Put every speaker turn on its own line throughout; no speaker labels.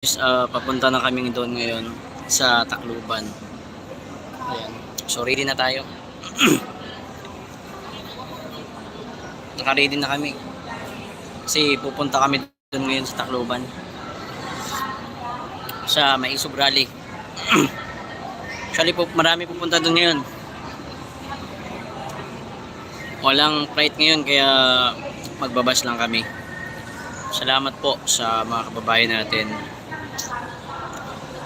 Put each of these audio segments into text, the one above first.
Papunta na kami doon ngayon sa Tacloban. Ayan. So ready na tayo. Naka-ready na kami. Kasi pupunta kami doon ngayon sa Tacloban. Sa Maisog Rally. Actually marami pupunta doon ngayon. Walang flight ngayon kaya magbabas lang kami. Salamat po sa mga kababayan natin.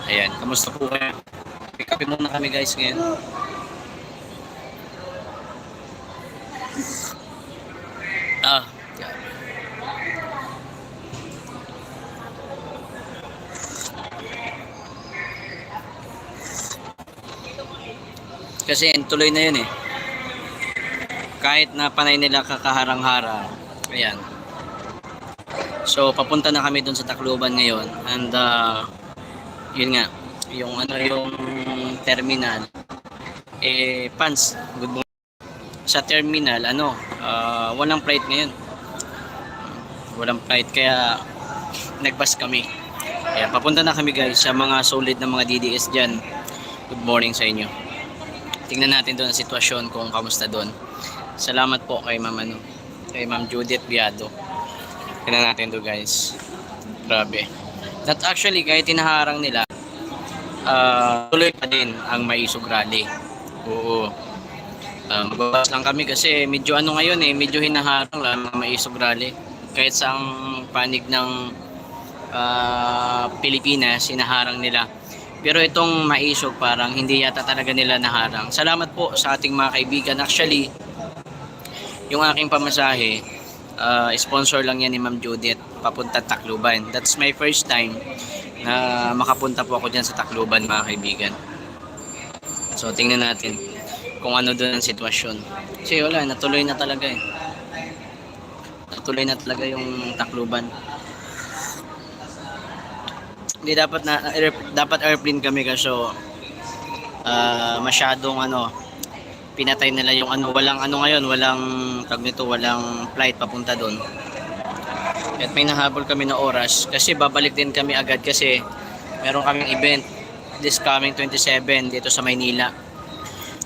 Ayan, kamusta po kayo? Pick up muna kami guys ngayon. Kasi tuloy na yun eh. Kahit na panay nila kakaharang-harang. Ayan. So papunta na kami doon sa Tacloban ngayon. And yun nga, yung terminal. Pans, good morning. Sa terminal, walang flight ngayon. Walang flight kaya nagbus kami. Ayan, papunta na kami guys sa mga solid na mga DDS dyan. Good morning sa inyo. Tingnan natin doon ang sitwasyon kung kamusta doon. Salamat po kay kay Ma'am Judith Biado. Tingnan natin doon guys. Grabe. That actually kahit tinaharang nila, tuloy pa din ang Maisog Rally. Oo. Magbabas lang kami kasi medyo ngayon medyo hinaharang lang ang Maisog Rally. Kahit sa panig ng Pilipinas, hinaharang nila. Pero itong Maisog parang hindi yata talaga nila naharang. Salamat po sa ating mga kaibigan. Actually, yung aking pamasahe, sponsor lang yan ni Ma'am Judith, papunta Tacloban. That's my first time na makapunta po ako dyan sa Tacloban mga kaibigan. So tingnan natin kung ano doon ang sitwasyon. Kasi wala, natuloy na talaga eh. Natuloy na talaga yung Tacloban. Hindi dapat airplane kami kasi masyadong pinatay nila yung walang ngayon, walang flight papunta doon. At may nahabol kami na oras kasi babalik din kami agad kasi meron kaming event this coming 27 dito sa Maynila.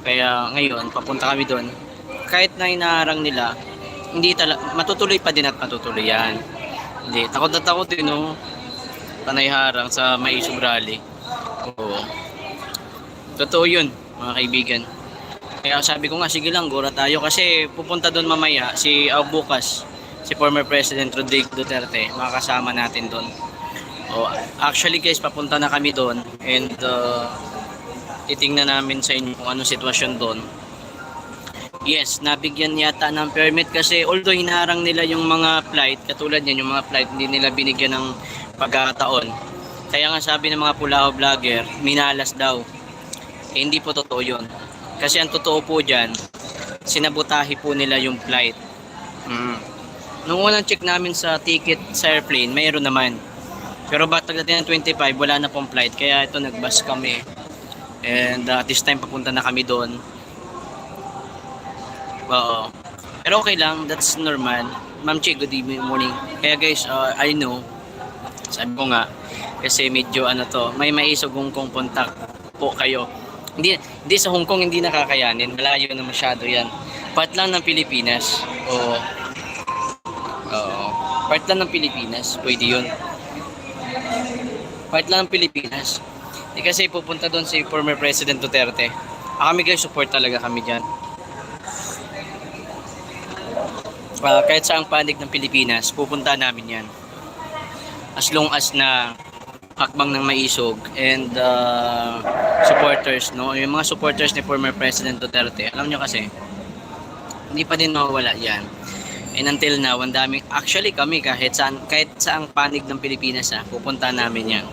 Kaya ngayon papunta kami doon. Kahit na inaharang nila, matutuloy pa din at matutuloy yan. Hindi, takot na takot din panay harang sa Maisog Rally. Oo. Totoo yun, mga kaibigan. Kaya sabi ko nga, sige lang, gura tayo. Kasi pupunta doon mamaya, bukas, si former President Rodrigo Duterte, makakasama natin doon. Actually guys, papunta na kami doon. And titingnan namin sa inyo kung anong sitwasyon doon. Yes, nabigyan yata ng permit kasi although hinaharang nila yung mga flight, katulad yan, yung mga flight, hindi nila binigyan ng pagkakataon. Kaya nga sabi ng mga Pulao vlogger, minalas daw. Hindi po totoo yun. Kasi ang totoo po dyan, sinabutahe po nila yung flight. Nung unang check namin sa ticket sa airplane, mayroon naman. Pero pagdating ng 25, wala na pong flight. Kaya ito, nagbus kami. And this time, papunta na kami doon. Oo. Pero okay lang, that's normal. Ma'am Chi, good morning. Kaya guys, I know, sabi ko nga, kasi medyo may Maisog Hong Kong punta po kayo. Hindi sa Hong Kong hindi nakakayanin, malayo na masyado yan. Part lang ng Pilipinas. Oo. Part lang ng Pilipinas, pwede yun. Part lang ng Pilipinas. Kasi pupunta doon si former President Duterte. Kami guys, support talaga kami dyan. Kahit saang panig ng Pilipinas, pupunta namin yan. As long as na hakbang ng Maisog and supporters, yung mga supporters ni former President Duterte, alam nyo kasi, hindi pa din mawawala yan. And until now, ang daming, actually kami kahit saang panig ng Pilipinas, pupunta namin yan.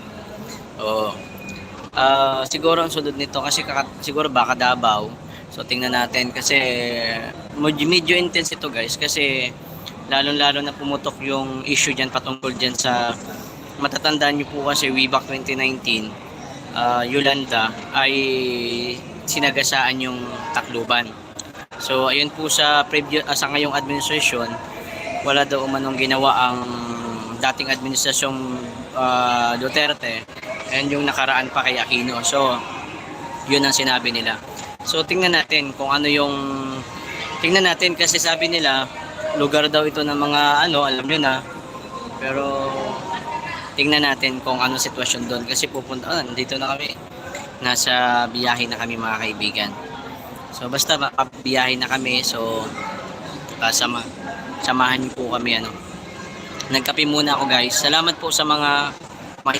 Siguro ang sunod nito, kasi siguro baka Davao. So tingnan natin kasi medyo intense ito guys, kasi lalo na pumutok yung issue dyan patungkol dyan sa, matatandaan nyo po kasi way back 2019, Yolanda ay sinagasaan yung Tacloban. So ayun po sa ngayong administration, wala daw umanong ginawa ang dating administrasyong Duterte and yung nakaraan pa kay Aquino. So, yun ang sinabi nila. So, tingnan natin kung ano yung tingnan natin kasi sabi nila lugar daw ito ng mga alam nyo na. Pero tingnan natin kung ano sitwasyon doon kasi pupunta dito na kami. Nasa biyahe na kami mga kaibigan. So, basta biyahe na kami. So, samahan niyo po kami Nagkape muna ako guys. Salamat po sa mga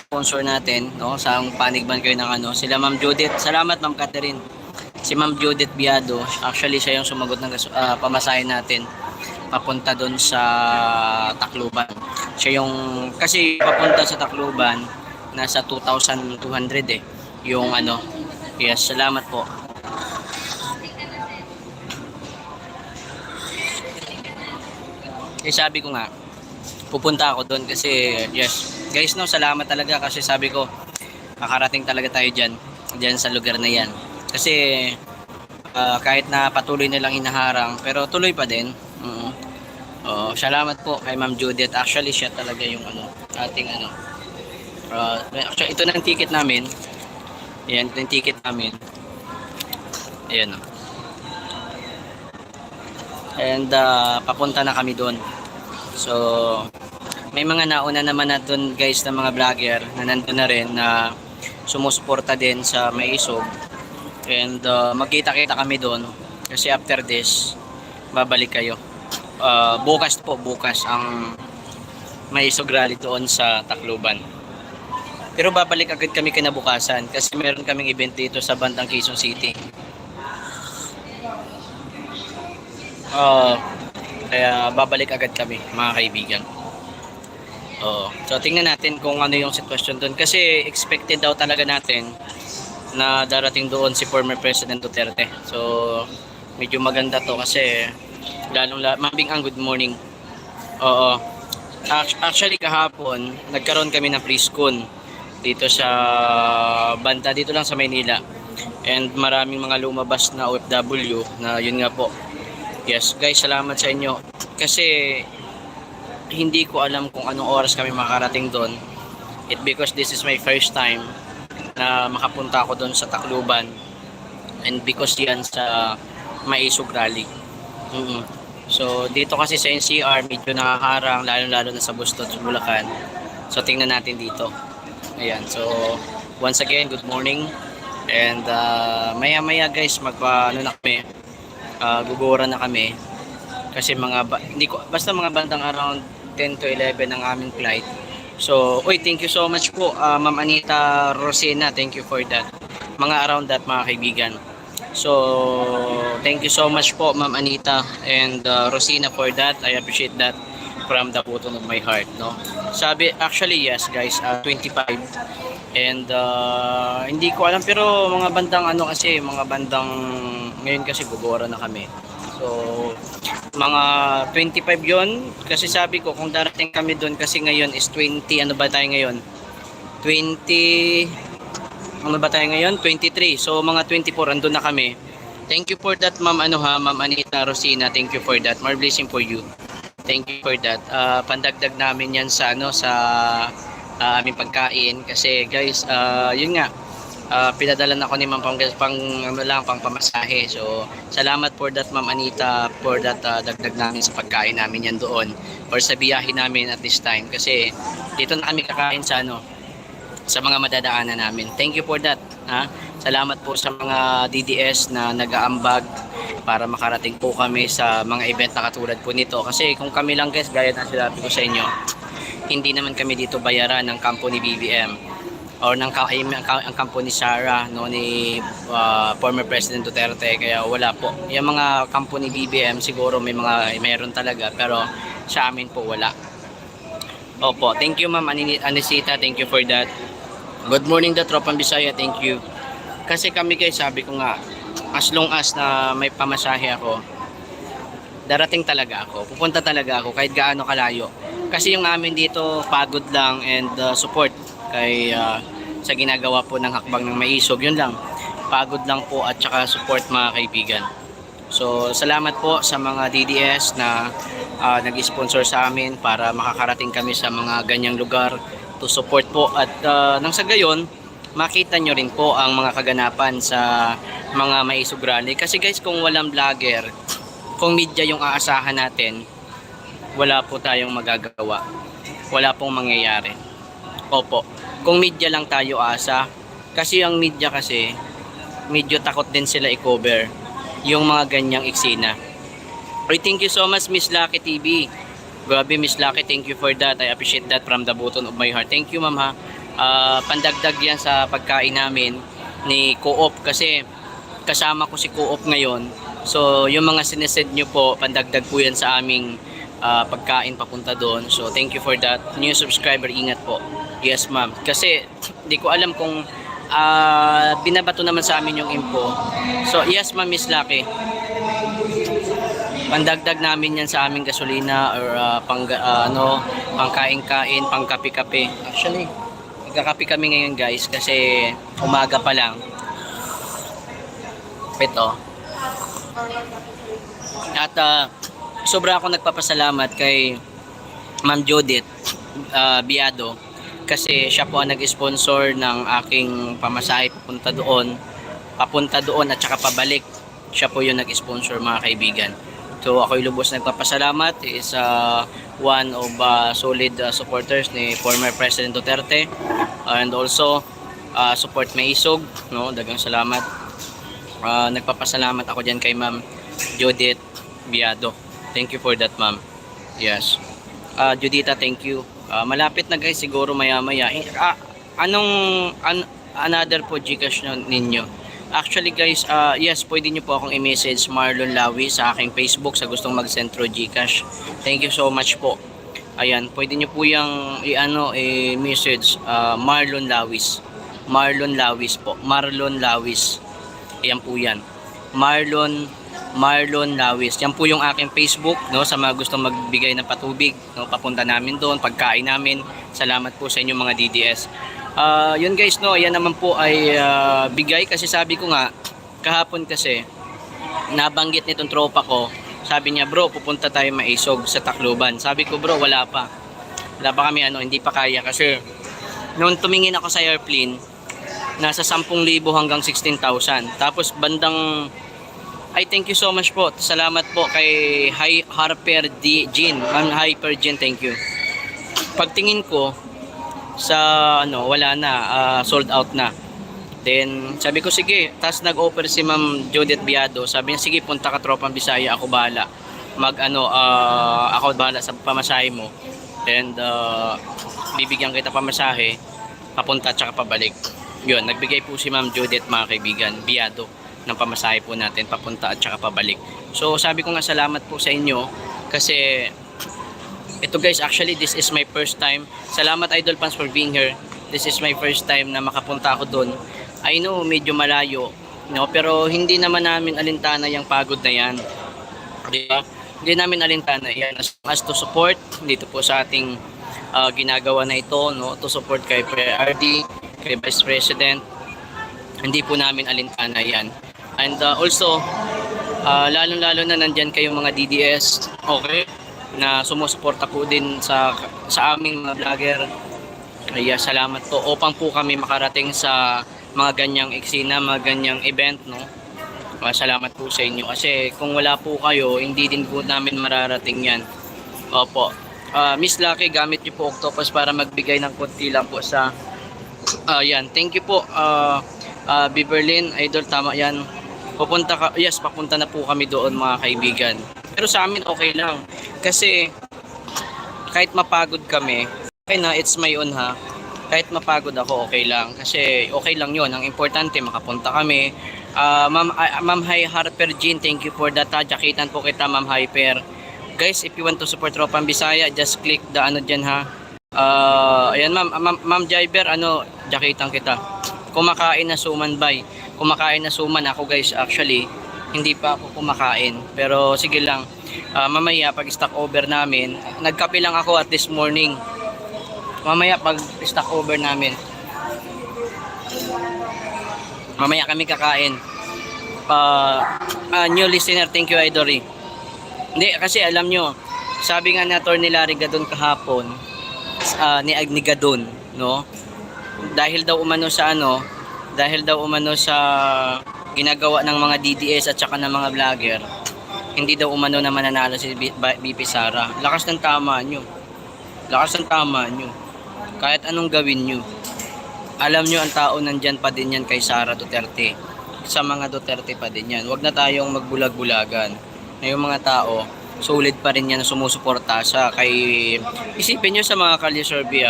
sponsor natin, no? Sa panigban kayo ng sila Ma'am Judith. Salamat Ma'am Catherine. Si Ma'am Judith Biado, actually siya yung sumagot ng pamasahe natin papunta doon sa Tacloban. Siya yung kasi papunta sa Tacloban nasa 2,200 yung Yes, salamat po. Sabi ko nga pupunta ako doon kasi yes guys salamat talaga kasi sabi ko makarating talaga tayo dyan sa lugar na yan kasi kahit na patuloy nilang hinaharang pero tuloy pa din. Salamat po kay Ma'am Judith, actually siya talaga yung ating actually ito na ang ticket namin, ayan ito yung ticket namin, ayan and papunta na kami doon. So may mga nauna naman na doon guys na mga vlogger na nandun na rin na sumusuporta din sa Maisog and magkita-kita kami doon kasi after this babalik kayo. Bukas ang Maisog rally doon sa Tacloban, pero babalik agad kami kinabukasan kasi meron kaming event dito sa bandang Quezon City. Kaya babalik agad kami mga kaibigan. So tingnan natin kung ano yung sitwasyon doon kasi expected daw talaga natin na darating doon si former President Duterte. So medyo maganda to kasi Mambing ang good morning. Actually kahapon nagkaroon kami ng prescon dito sa banda dito lang sa Maynila and maraming mga lumabas na OFW na yun nga po. Yes guys, salamat sa inyo kasi hindi ko alam kung anong oras kami makarating doon. Because this is my first time na makapunta ako doon sa Tacloban and because yan sa Maisog Rally. So dito kasi sa NCR medyo nakaharang lalo na sa Buston, sa Bulacan. So tingnan natin dito. Ayan, so once again good morning and maya guys na kami, gugura na kami kasi basta mga bandang around 10 to 11 ang aming flight. So, thank you so much po Ma'am Anita Rosena, thank you for that. Mga around that mga kaibigan. So, thank you so much po Ma'am Anita and Rosena for that. I appreciate that from the bottom of my heart, no. Sabi actually yes guys, 25 and hindi ko alam pero mga bandang kasi mga bandang ngayon kasi gugura na kami. So, mga 25 yon kasi sabi ko kung darating kami doon kasi ngayon is 20, ano ba tayo ngayon? 23. So, mga 24 andun na kami. Thank you for that Ma'am Ma'am Anita Rosina. Thank you for that. More blessing for you. Thank you for that. Pandagdag namin yan sa sa aming pagkain kasi guys, yun nga. Pinadala na ako ni Ma'am pang pamasahe. So, salamat for that Ma'am Anita for that dagdag namin sa pagkain namin yan doon or sa biyahe namin at this time kasi dito na kami kakain sa sa mga madadaanan namin. Thank you for that. Salamat po sa mga DDS na nag-aambag para makarating po kami sa mga event na katulad po nito kasi kung kami lang guys, gaya na sinabi ko sa inyo, hindi naman kami dito bayaran ng kampo ni BBM or ng ang kampo ni Sara, no, ni former President Duterte, kaya wala po. Yung mga kampo ni BBM siguro mayroon talaga pero sa amin po wala. Opo, thank you Ma'am Anisita, thank you for that. Good morning the Tropang Bisaya, thank you. Kasi kami guys, sabi ko nga, as long as na may pamasahe ako, darating talaga ako, pupunta talaga ako kahit gaano kalayo. Kasi yung amin dito, pagod lang and support kay sa ginagawa po ng hakbang ng Maisog, yun lang. Pagod lang po at saka support mga kaibigan. So, salamat po sa mga DDS na nag-sponsor sa amin para makakarating kami sa mga ganyang lugar to support po at nang sa gayon makita nyo rin po ang mga kaganapan sa mga Maisog Rally. Kasi guys, kung walang vlogger, kung media yung aasahan natin, wala po tayong magagawa. Wala pong mangyayari. Opo, kung media lang tayo asa, kasi ang media kasi, medyo takot din sila i-cover yung mga ganyang eksena. Okay, thank you so much Miss Lucky TV. Grabe Miss Lucky, thank you for that. I appreciate that from the bottom of my heart. Thank you ma'am ha. Pandagdag yan sa pagkain namin ni Co-op kasi kasama ko si Co-op ngayon. So yung mga sinesend nyo po, pandagdag po yan sa aming pagkain papunta doon. So thank you for that. New subscriber, ingat po. Yes ma'am. Kasi di ko alam kung binabato naman sa amin yung info. So yes ma'am Miss Lucky. Pandagdag namin yan sa aming gasolina or pangkain-kain, pangkape-kape. Actually, nagkakape kami ngayon guys kasi umaga pa lang. Ito. At sobra ako nagpapasalamat kay Ma'am Judith Biado kasi siya po ang nag-sponsor ng aking pamasahe papunta doon at saka pabalik. Siya po yung nag-sponsor mga kaibigan. So ako'y lubos nagpapasalamat. Is one of solid supporters ni former President Duterte and also support Maisog, no? Dagang salamat. Nagpapasalamat ako diyan kay Ma'am Judith Biado. Thank you for that ma'am. Yes. Judita, thank you. Malapit na guys, siguro maya-maya. Another po Gcash ninyo? Actually guys, yes, pwede nyo po akong i-message Marlon Lawi sa aking Facebook sa gustong mag-send through Gcash. Thank you so much po. Ayan, pwede nyo po yung i-message Marlon Lawis. Marlon Lawis po. Marlon Lawis. Ayan po yan. Marlon Lawis. Yan po yung aking Facebook, no, sa mga gustong magbigay ng patubig, no, papunta namin doon, pagkain namin. Salamat po sa inyong mga DDS. Yun guys, no, yan naman po ay bigay kasi sabi ko nga kahapon kasi nabanggit nitong tropa ko. Sabi niya, "Bro, pupunta tayo Maisog sa Tacloban." Sabi ko, "Bro, wala pa kami hindi pa kaya kasi noon tumingin ako sa airplane, nasa 10,000 hanggang 16,000. Tapos bandang thank you so much po. Salamat po kay Harper Jean. Ma'am Hyper Jean, thank you. Pagtingin ko sa wala na, sold out na. Then sabi ko sige, tas nag-offer si Ma'am Judith Biado. Sabi niya sige, punta ka Tropang Bisaya, ako bahala. Ako bahala sa pamasahe mo. And bibigyan kita pamasahe papunta at saka pabalik. Yun, nagbigay po si Ma'am Judith mga kaibigan, Biado, ng pamasahe po natin papunta at saka pabalik. So sabi ko nga salamat po sa inyo kasi ito guys, actually this is my first time. Salamat Idol Fans for being here. This is my first time na makapunta ako doon. I know medyo malayo, no, pero hindi naman namin alintana yung pagod na yan. Diba? Hindi namin alintana yan as to support dito po sa ating ginagawa na ito, no, to support kay RD, kay Vice President. Hindi po namin alintana yan. And also, lalong-lalo na nandyan kayong mga DDS, okay, na sumusuporta po din sa aming mga vlogger. Kaya salamat po upang po kami makarating sa mga ganyang eksena, mga ganyang event, no. Salamat po sa inyo kasi kung wala po kayo, hindi din po namin mararating yan. Opo. Miss Lucky, gamit niyo po Octopus para magbigay ng konti lang po sa yan. Thank you po. Beverlyn, Idol, tama yan. Papunta na po kami doon mga kaibigan. Pero sa amin okay lang. Kasi kahit mapagod kami, okay na, it's my own ha. Kahit mapagod ako, okay lang. Kasi okay lang yun. Ang importante, makapunta kami. Ma'am Harper Jean, thank you for that. Jakitan po kita, Ma'am Hyper. Guys, if you want to support Tropang Bisaya, just click the dyan ha. Ayan Ma'am Jiver, jakitan kita. Kumakain na suman bay. Kumakain na suman ako guys, actually hindi pa ako kumakain, pero sige lang, mamaya pag stock over namin, nagkape lang ako at this morning, mamaya pag stock over namin, mamaya kami kakain. New listener, thank you Idori. Hindi, kasi alam nyo, sabi nga na Atty. Larry Gadon kahapon, ni Gadon, no? Dahil daw umano sa ginagawa ng mga DDS at saka ng mga vlogger, hindi daw umano na mananalo si BP Sara. Lakas ng tama nyo. Lakas ng tama nyo. Kahit anong gawin nyo. Alam nyo ang tao nandyan pa din yan kay Sara Duterte. Sa mga Duterte pa din yan. Huwag na tayong magbulag-bulagan. Na yung mga tao, solid pa rin yan na sumusuporta sa kay... Isipin nyo sa mga kalye survey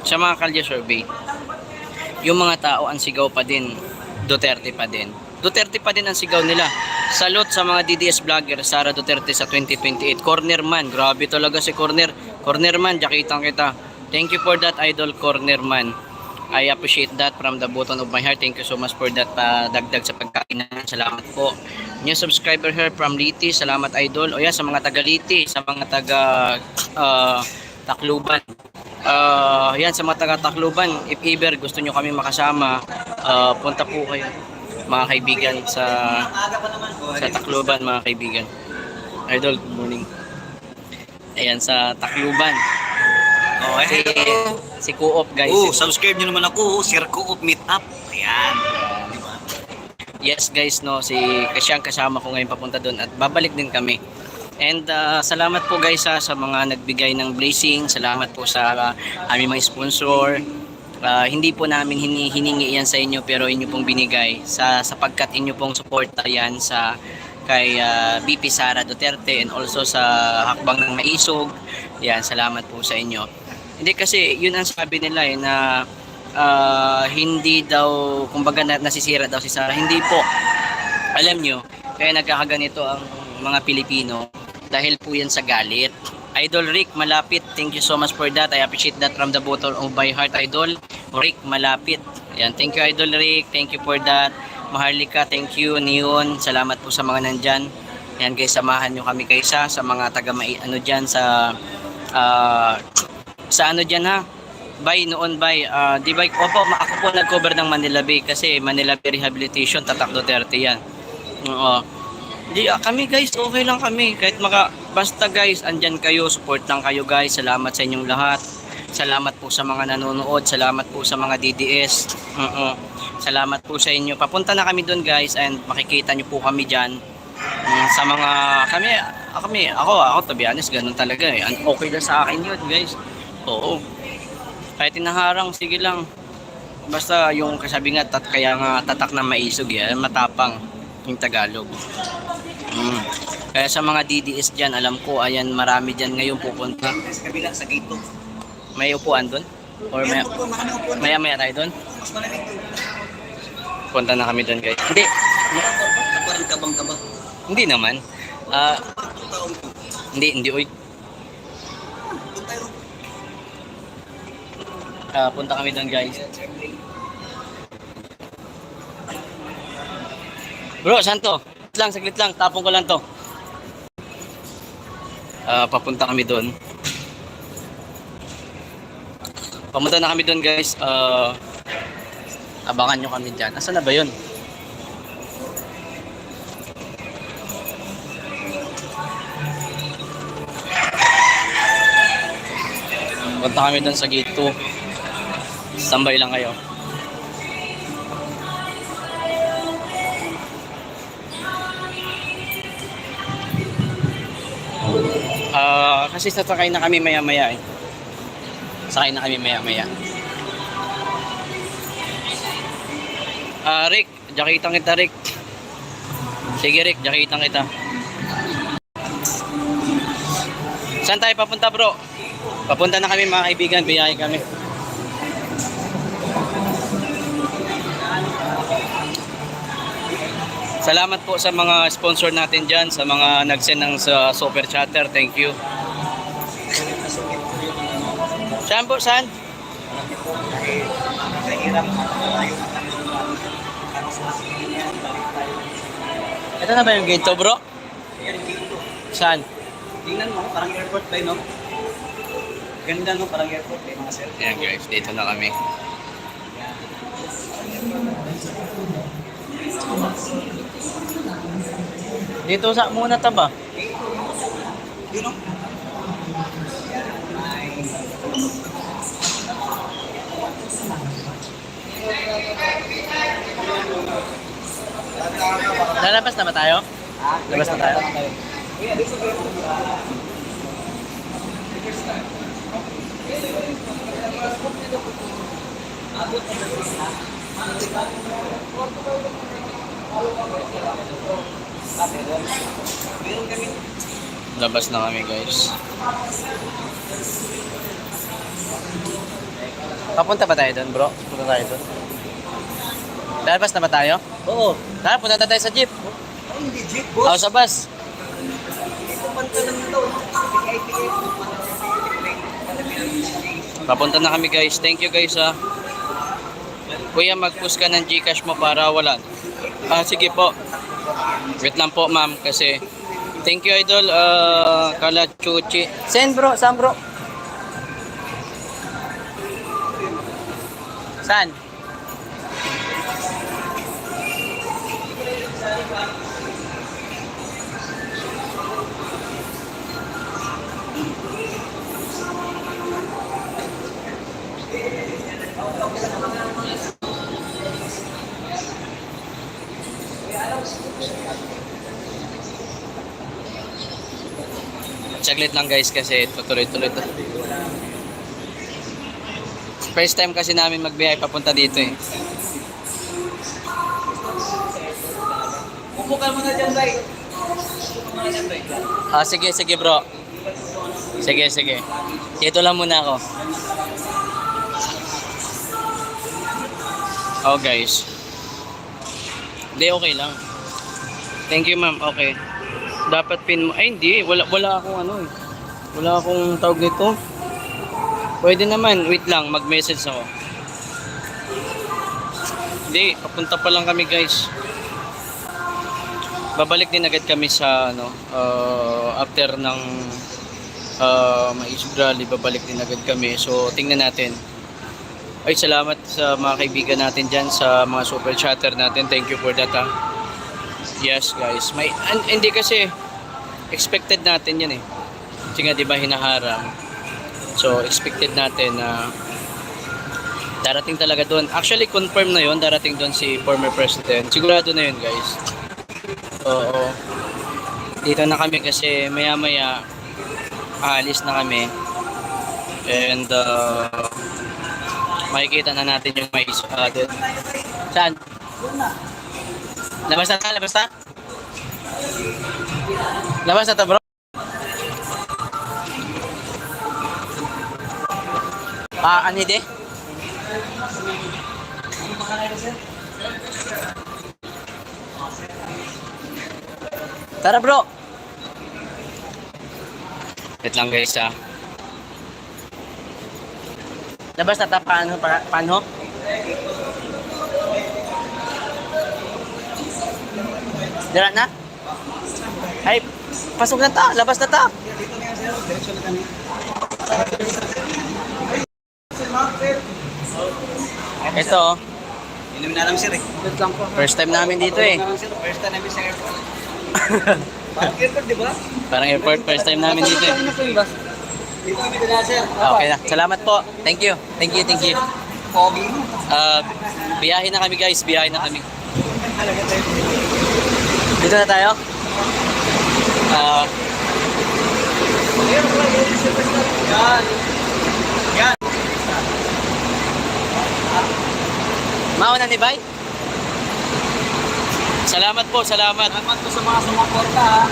Sa mga kalye survey. Yung mga tao ang sigaw pa din. Duterte pa din. Duterte pa din ang sigaw nila. Salute sa mga DDS vlogger, Sara Duterte sa 2028. Corner man, grabe talaga si Corner. Corner man, jakitang kita. Thank you for that, Idol Corner man. I appreciate that from the bottom of my heart. Thank you so much for that dagdag sa pagkainan. Salamat po. New subscriber here from Liti. Salamat, Idol. O yan, sa mga taga Liti, sa mga taga Tacloban. Yan, sa mga taga Tacloban, if ever gusto nyo kami makasama, punta po kayo mga kaibigan sa Tacloban, mga kaibigan. Idol, good morning. Ayan, sa Tacloban. Si Co-op, guys.
Subscribe nyo naman ako, Sir Co-op Meetup. Ayan.
Yes, guys, no, siyang kasama ko ngayon papunta doon at babalik din kami. And salamat po guys sa mga nagbigay ng blessing. Salamat po sa aming mga sponsor. Hindi po namin hiningi yan sa inyo, pero inyo pong binigay sapagkat inyo pong suporta yan kay BP Sara Duterte and also sa Hakbang ng Maisog. Yan, salamat po sa inyo. Hindi kasi yun ang sabi nila na hindi daw, kumbaga nasisira daw si Sara. Hindi po. Alam nyo, kaya nagkakaganito ang mga Pilipino dahil po yan sa galit. Idol Rick Malapit, thank you so much for that. I appreciate that from the bottom of my heart, Idol Rick Malapit. Ayan, thank you, Idol Rick. Thank you for that. Maharlika, thank you. Neon, salamat po sa mga nandyan. Ayan guys, samahan nyo kami kaysa sa mga taga dyan sa ano dyan ha. Noon di ba, opo, ako po nag-cover ng Manila Bay kasi Manila Bay Rehabilitation, Tatak Duterte yan. Oo. Kami guys, okay lang kami. Basta guys, andyan kayo, support lang kayo guys. Salamat sa inyong lahat. Salamat po sa mga nanonood. Salamat po sa mga DDS. Salamat po sa inyo. Papunta na kami doon guys and makikita nyo po kami dyan. Sa mga, ako to be honest, ganun talaga eh. Okay na sa akin yun guys. Oo. Kahit tinaharang, sige lang. Basta yung kasabi nga, kaya nga tatak na maisog yan, matapang yung Tagalog. Kaya sa mga DDS dyan, alam ko, ayan, marami dyan ngayon pupunta.
Sa kabila, sa gate 2.
May upuan doon? Or maya tayo doon? Punta na kami doon guys. Hindi.
Parang kabang-kabang.
Hindi naman. Hindi oy. Punta kami doon guys. Bro, saan to? Saglit lang, tapong ko lang to. Papunta kami doon. Pamunta na kami doon guys. Abangan nyo kami dyan. Nasaan na ba yun? Punta kami doon sa gate 2. Standby lang kayo. Kasi sasakay na kami maya-maya eh. Sakay na kami maya-maya. Rick, jakitang kita Rick. Sige Rick, jakitang kita. Saan tayo papunta bro? Papunta na kami mga kaibigan, biyahe kami. Salamat po sa mga sponsor natin dyan, sa mga nag-send ng super chatter. Thank you. Saan po? Saan? Ito na ba yung gate to bro? Saan?
Tingnan mo, parang airport ba no? Ganda no, parang airport eh mga sir.
Ayan guys, dito na kami. Dito sa muna taba.
Yun no?
Lalabas na ba tayo? Labas na tayo? Labas na kami guys. Papunta ba tayo doon bro? Punta tayo doon. Lalabas na ba tayo?
Oo.
Tara, punta na tayo sa jeep.
Ay, hindi jeep,
O
boss.
sa bus.
Ito man ka lang ito.
Papunta na kami guys. Thank you guys ha. Kuya, mag-push ka ng Gcash mo para wala. Sige po. Wait lang po ma'am kasi thank you idol. Kala Chuchi. Send bro, saan bro? Saan? Saglit lang guys kasi tutuloy-tuloy to. First time kasi namin magbiyahe papunta dito eh.
Upo ka muna dyan, bay. Upo ka muna dyan, bay.
Sige, sige bro. Sige, sige. Dito lang muna ako. Oh guys. Hindi, okay lang. Thank you ma'am, okay. Dapat pin mo. Ay hindi, wala akong ano eh. Wala akong tawag nito. Pwede naman, wait lang, mag-message ako. Hindi, papunta pa lang kami guys. Babalik din agad kami sa ano, after ng Mais Rally, babalik din agad kami. So, tingnan natin. Ay, salamat sa mga kaibigan natin dyan, sa mga super chatter natin. Thank you for that ha. Yes guys, hindi kasi expected natin yan eh. Kasi nga diba hinaharang. So expected natin na darating talaga doon. Actually confirm na yon, darating doon si former president. Sigurado na yun guys. Oo. Dito na kami kasi maya maya aalis na kami. And makikita na natin yung mais doon. Saan? Labas na ta? Labas na? Labas na ta bro? Ano hindi? Tara bro! Wait lang guys ha. Labas na ta? Paano? Dira na? Ay, pasok na ta, labas na ta. Ito,
Inumin na lang, sir eh.
first time namin dito eh.
First time namin sa airport. Parang airport, di ba?
Parang airport, first time namin dito eh.
Dito kami dala, sir.
Okay na, salamat po. Thank you. Thank you.
Pogi mo.
Biyahe na kami guys, biyahe na kami. Dito na tayo?
Yan. Yan.
Mauna ni Bay? Salamat po, salamat.
Salamat po sa mga sumuporta, ha.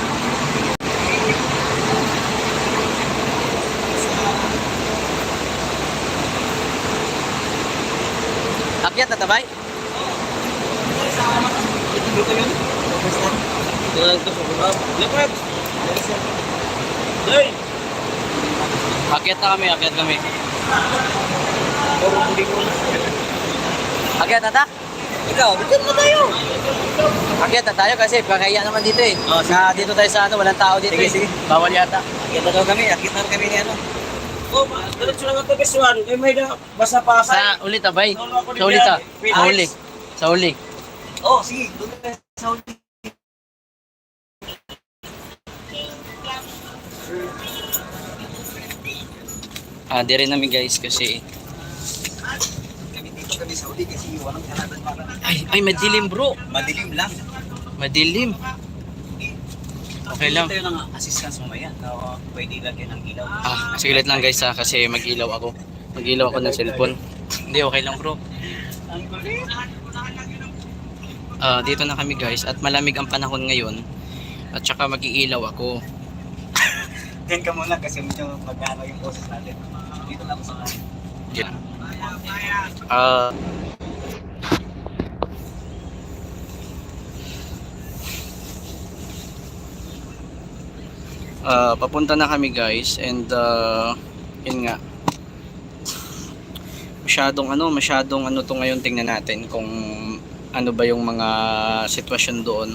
Akyat na tabay?
Dito yun. Dito lang ito sa baba. Leopard. Hey!
Akyat na kami, akyat kami.
Oh, hindi ko.
Akyat na ta?
Ikaw, dito na tayo.
Akyat na tayo kasi pakaya naman dito eh.
Oh,
Dito tayo sa ano, walang tao dito
Sige, sige.
eh. Bawal yata.
Akit na daw kami. Akit na kami ni ano. Oh, diretso lang ito, best one. Eh, may basa pa
Sa uli tabay. Sa uli ta. Sa uli. Sa uli.
Oh, sige. Doon na sa uli.
Di rin namin guys kasi
kami sa uli kasi walang kalaban para.
Ay, madilim bro.
Madilim lang.
Madilim. Okay lang.
Tayo ng assistance mamaya na pwede lagyan ng ilaw.
Saglit lang guys kasi mag-ilaw ako. Mag-ilaw ako ng cellphone. Hindi, okay lang bro. Dito na kami guys at malamig ang panahon ngayon. At saka mag-iilaw ako.
Diyan ka muna kasi medyo magkano yung boses natin. Dito lang sa
Yeah. Papunta na kami guys and yun nga. Masyadong ano to ngayon, tingnan natin kung ano ba yung mga sitwasyon doon.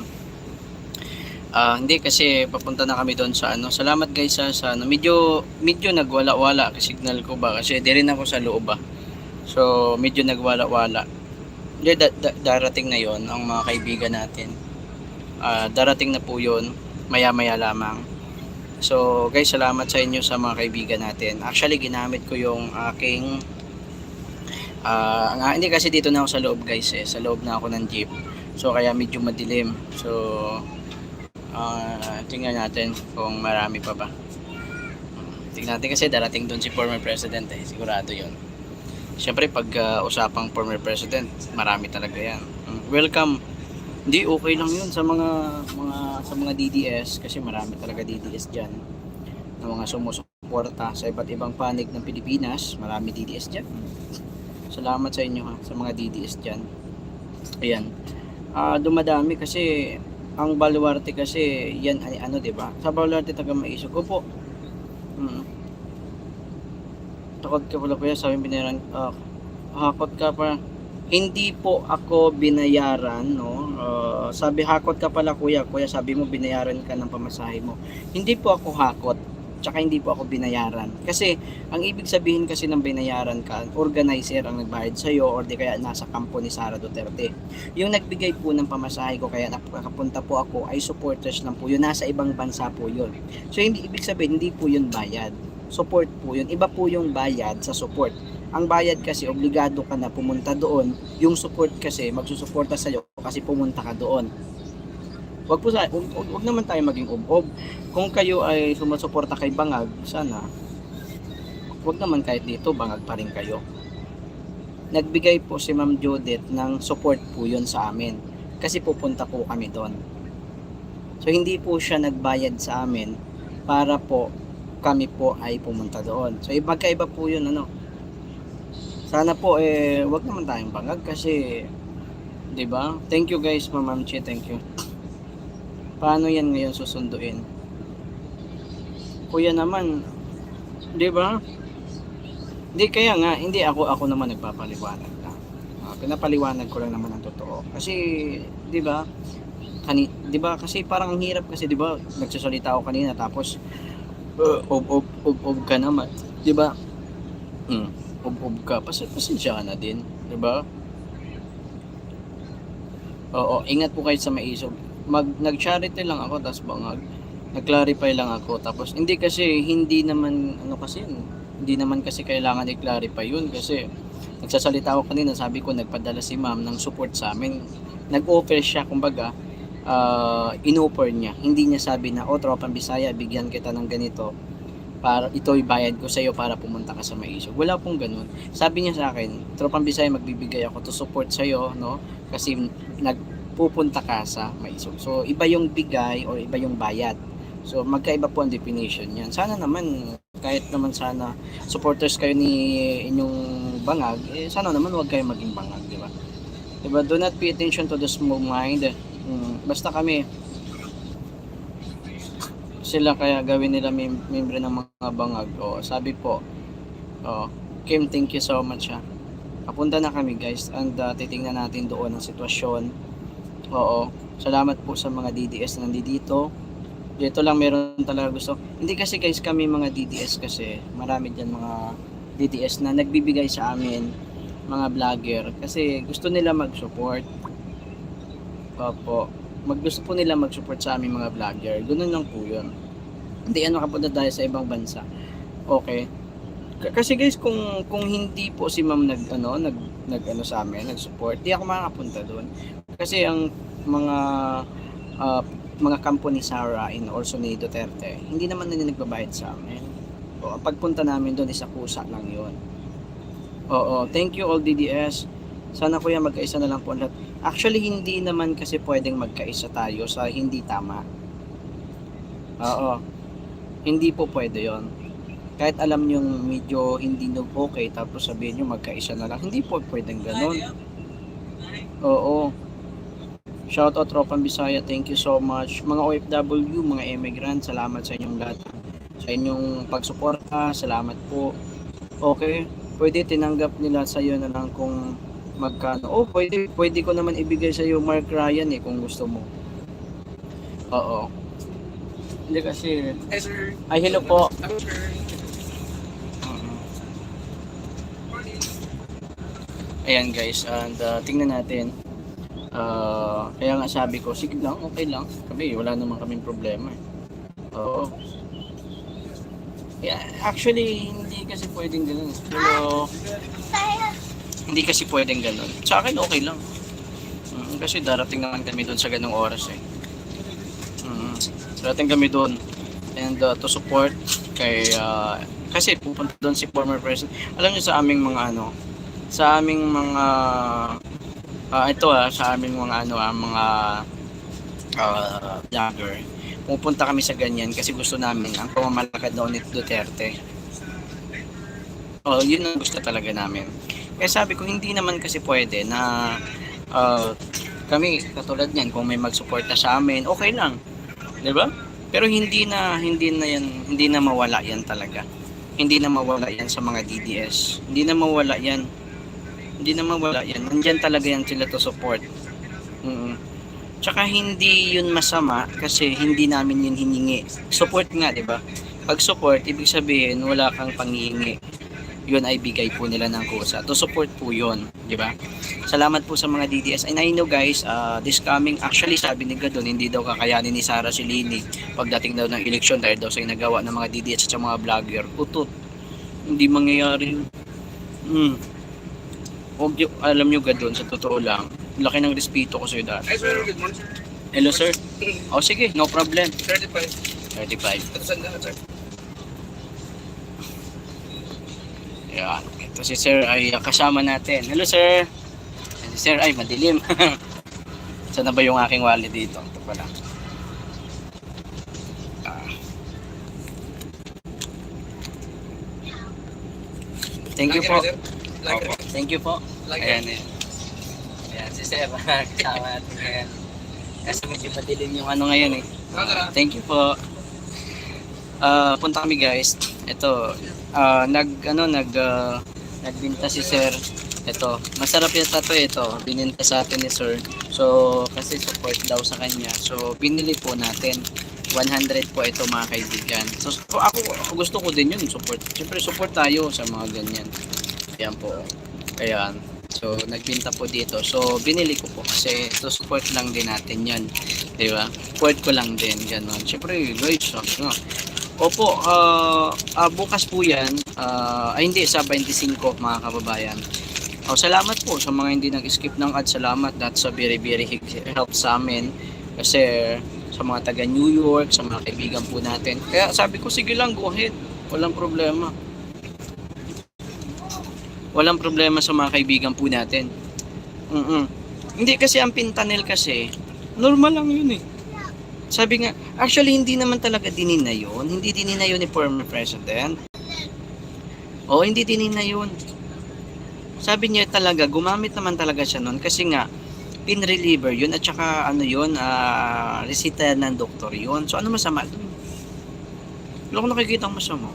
Hindi kasi papunta na kami doon sa ano. Salamat guys sa ano. Medyo nagwala-wala kasi signal ko ba kasi di rin ako sa loob ba. So medyo nagwala-wala. Hindi darating na 'yon ang mga kaibigan natin. Darating na po 'yon maya-maya lamang. So guys, salamat sa inyo sa mga kaibigan natin. Actually ginamit ko yung aking hindi kasi dito na ako sa loob guys sa loob na ako ng jeep. So kaya medyo madilim. So tingnan natin kung marami pa ba. Tingnan natin kasi darating doon si former president sigurado yun. Siyempre pag usapang former president, marami talaga yan. Welcome. Hindi, okay lang yun sa mga DDS kasi marami talaga DDS diyan. Na mga sumusuporta sa iba't ibang panig ng Pilipinas, marami DDS diyan. Salamat sa inyo sa mga DDS diyan. Ayan. Dumadami kasi ang baluarte kasi yan ano 'di ba? Sa baluarte taga Maisog. Opo. Takot ka pala kuya, sabi binayaran. Hakot ka pa. Hindi po ako binayaran, no? Sabi hakot ka pala kuya. Kuya, sabi mo binayaran ka ng pamasahe mo. Hindi po ako hakot. Tsaka hindi po ako binayaran. Kasi ang ibig sabihin kasi ng binayaran ka, organizer ang nagbayad sa'yo or di kaya nasa kampo ni Sara Duterte. Yung nagbigay po ng pamasahe ko kaya nakapunta po ako ay supporters lang po yun. Nasa ibang bansa po yun. So hindi ibig sabihin, hindi po yun bayad. Support po yun. Iba po yung bayad sa support. Ang bayad kasi obligado ka na pumunta doon. Yung support kasi magsusuporta sa'yo kasi pumunta ka doon. Wag naman tayo maging ob-ob. Kung kayo ay sumusuporta kay Bangag, sana wag naman kahit dito Bangag pa rin kayo. Nagbigay po si Ma'am Judith ng support po yun sa amin. Kasi pupunta po kami doon. So hindi po siya nagbayad sa amin para po kami po ay pumunta doon. So magkaiba po yun ano. Sana po wag naman tayong Bangag kasi 'di ba? Thank you guys, Ma'am Chi, thank you. Paano yan ngayon susunduin? Kuya naman, 'di ba? Hindi kaya nga, hindi ako naman nagpapaliwanag lang. Pinapaliwanag ko lang naman ang totoo. Kasi 'di ba? 'Di ba kasi parang ang hirap kasi 'di ba? Nagsasalita ako kanina tapos ob ka naman, 'di ba? Ob ka, pasensya ka na din, 'di ba? Oo, ingat po kayo sa Maisog. Nag-charity lang ako tapos nag-clarify lang ako tapos hindi naman hindi naman kasi kailangan i-clarify yun kasi nagsasalita ako kanina, sabi ko nagpadala si ma'am ng support sa amin. Nag-offer siya, kumbaga in-offer niya. Hindi niya sabi na Tropang Bisaya, bigyan kita ng ganito para ito'y bayad ko sa iyo para pumunta ka sa Maisog. Wala pong ganun. Sabi niya sa akin, Tropang Bisaya, magbibigay ako to support sa iyo, no? Kasi pupunta ka sa Maisog. So iba yung bigay o iba yung bayad. So magkaiba po ang definition niyan. Sana naman kahit naman sana supporters kayo ni inyong Bangag, sana naman wag kayo maging Bangag, di ba? Diba? Do not pay attention to the small mind. Basta kami sila kaya gawin nila membre ng mga Bangag. Sabi po, Kim, thank you so much ha. Papunta na kami guys and titingnan natin doon ang sitwasyon. Salamat po sa mga DDS na nandito. Dito lang meron talaga gusto. Hindi kasi guys kami mga DDS kasi marami diyan mga DDS na nagbibigay sa amin, mga vlogger, kasi gusto nila mag-support. Gusto po nila mag-support sa aming mga vlogger. Ganun lang po 'yun. Hindi kapunta tayo sa ibang bansa. Okay. Kasi guys kung hindi po si Ma'am nag-ano sa amin, nag-support, di ako makakapunta doon. Kasi ang mga ah, mga kampo ni Sara and also ni Duterte, hindi naman nila nagbabayad sa amin. O, ang pagpunta namin doon isa kusa lang yun. Oo, thank you all DDS. Sana kuya magkaisa na lang po lahat. Actually, hindi naman kasi pwedeng magkaisa tayo sa hindi tama. Oo, hindi po pwede yon. Kahit alam nyo medyo hindi okay, tapos sabihin nyo magkaisa na lang. Hindi po pwedeng ganun. Oo. Shoutout Tropang Bisaya, thank you so much. Mga OFW, mga immigrant, salamat sa inyong lahat. Sa inyong pagsuporta, salamat po. Okay, pwede tinanggap nila sa iyo na lang kung magkano. Oh, pwede ko naman ibigay sa iyo Mark Ryan kung gusto mo. Oo. Hindi kasi ay hello po. Ayan guys, and tingnan natin. Kaya nga sabi ko, sige lang, okay lang. Kami, wala naman kaming problema. Oo. Yeah, actually, hindi kasi pwedeng ganun. Pero, hindi kasi pwedeng ganun. Sa akin, okay lang. Kasi darating naman kami doon sa ganung oras eh. Darating kami doon. And to support kay, kasi pupunta doon si former president. Alam niyo sa aming mga sa aming mga sa aming mga mga vlogger, pupunta kami sa ganyan kasi gusto namin ang pamamalakad daw ni Duterte. Yun ang gusto talaga namin. Kaya sabi ko hindi naman kasi pwede na kami katulad niyan kung may magsuporta sa amin, okay lang. 'Di ba? Pero hindi na mawala yan talaga. Hindi na mawala yan sa mga DDS. Hindi na mawala yan. Nandiyan talaga yan sila to support. Tsaka hindi yun masama kasi hindi namin yun hiningi. Support nga, di ba? Pag support, ibig sabihin wala kang panghihingi. Yun ay bigay po nila ng kusa. To support po yun, di ba? Salamat po sa mga DDS. And I know guys, this coming, actually sabi ni Gadon, hindi daw kakayanin ni Sara Silini pagdating daw ng eleksyon dahil daw sa inagawa ng mga DDS at sa mga vlogger. Utot. Hindi mangyayari yun. Alam nyo Gadon, sa totoo lang, laki ng respeto ko sa iyo dati.
Hi sir, good morning sir.
Hello sir. Sige, no problem.
35.
35.
Ito saan na sir?
Yan. Ito si sir ay kasama natin. Hello sir. Si sir ay madilim. Saan na ba yung aking wallet dito? Ito pala. Thank you po. Opo. Thank you po. Ayan eh. Ayan si sir. Kasama natin ngayon. Kasi medyo madilim yung ngayon eh. Thank you po. Punta kami guys. Ito, nagbinta si sir. Ito, masarap yata ito. Bininta sa atin ni sir. So, kasi support daw sa kanya. So, binili po natin. 100 po ito mga kaibigan. So, ako gusto ko din yun, support. Siyempre, support tayo sa mga ganyan. Ayan po. Ayan. So, nagbinta po dito. So, binili ko po kasi to support lang din natin yan. Diba? Support ko lang din. Ganon. Siyempre, guys, opo, bukas po yan. Hindi, sa 25 mga kababayan. Salamat po sa mga hindi nag-skip ng ads. Salamat. That's a very, very help sa amin. Kasi sa mga taga New York, sa mga kaibigan po natin. Kaya sabi ko, sige lang, go ahead. Walang problema. Walang problema sa mga kaibigan po natin. Hindi kasi ang Pintanil kasi, normal lang yun eh. Sabi nga, actually hindi naman talaga dinina yun. Hindi dinina yun ni former president. Hindi dinina yun. Sabi niya talaga, gumamit naman talaga siya nun kasi nga, pain reliever yun at saka resita ng doktor yun. So ano masama doon? Wala ko nakikita ang masama.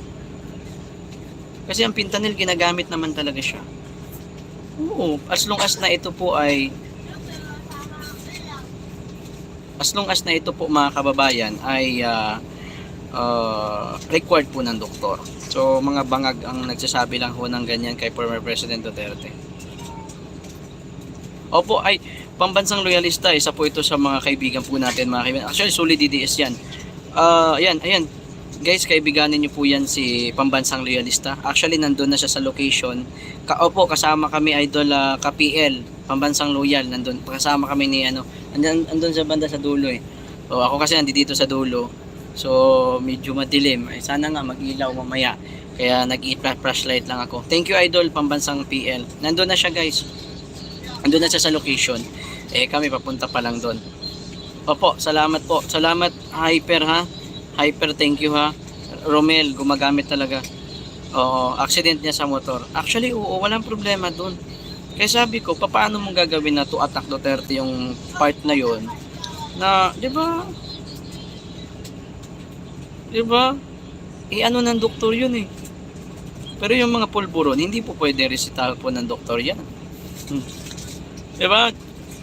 Kasi ang Pintanil ginagamit naman talaga siya. Oo, as long as na ito po mga kababayan ay required po ng doktor. So mga bangag ang nagsasabi lang ho ng ganyan kay former President Duterte. Opo, ay pambansang loyalista, isa po ito sa mga kaibigan po natin, mga kaibigan. Actually, solid DDS yan. Ayan. guys, kaibiganin niyo po yan si Pambansang Loyalista. Actually, nandun na siya sa location. Opo, kasama kami idol ka-PL, Pambansang Loyal. Nandun, kasama kami ni andun sa banda sa dulo eh. O, ako kasi nandito sa dulo. So, medyo madilim. Ay, sana nga mag-ilaw mamaya. Kaya nag-i-flashlight lang ako. Thank you idol, Pambansang PL. Nandun na siya guys. Nandun na siya sa location. Kami papunta pa lang doon. Opo, salamat po. Salamat Hyper ha. Hyper, thank you ha. Romel, gumagamit talaga. Oo, accident niya sa motor. Actually, oo, walang problema doon. Kaya sabi ko, paano mong gagawin na to attack Duterte yung part na yon? Na, di ba? Di ba? Ano ng doktor yun eh. Pero yung mga pulburon, hindi po pwede resita po ng doktor yan. Di ba?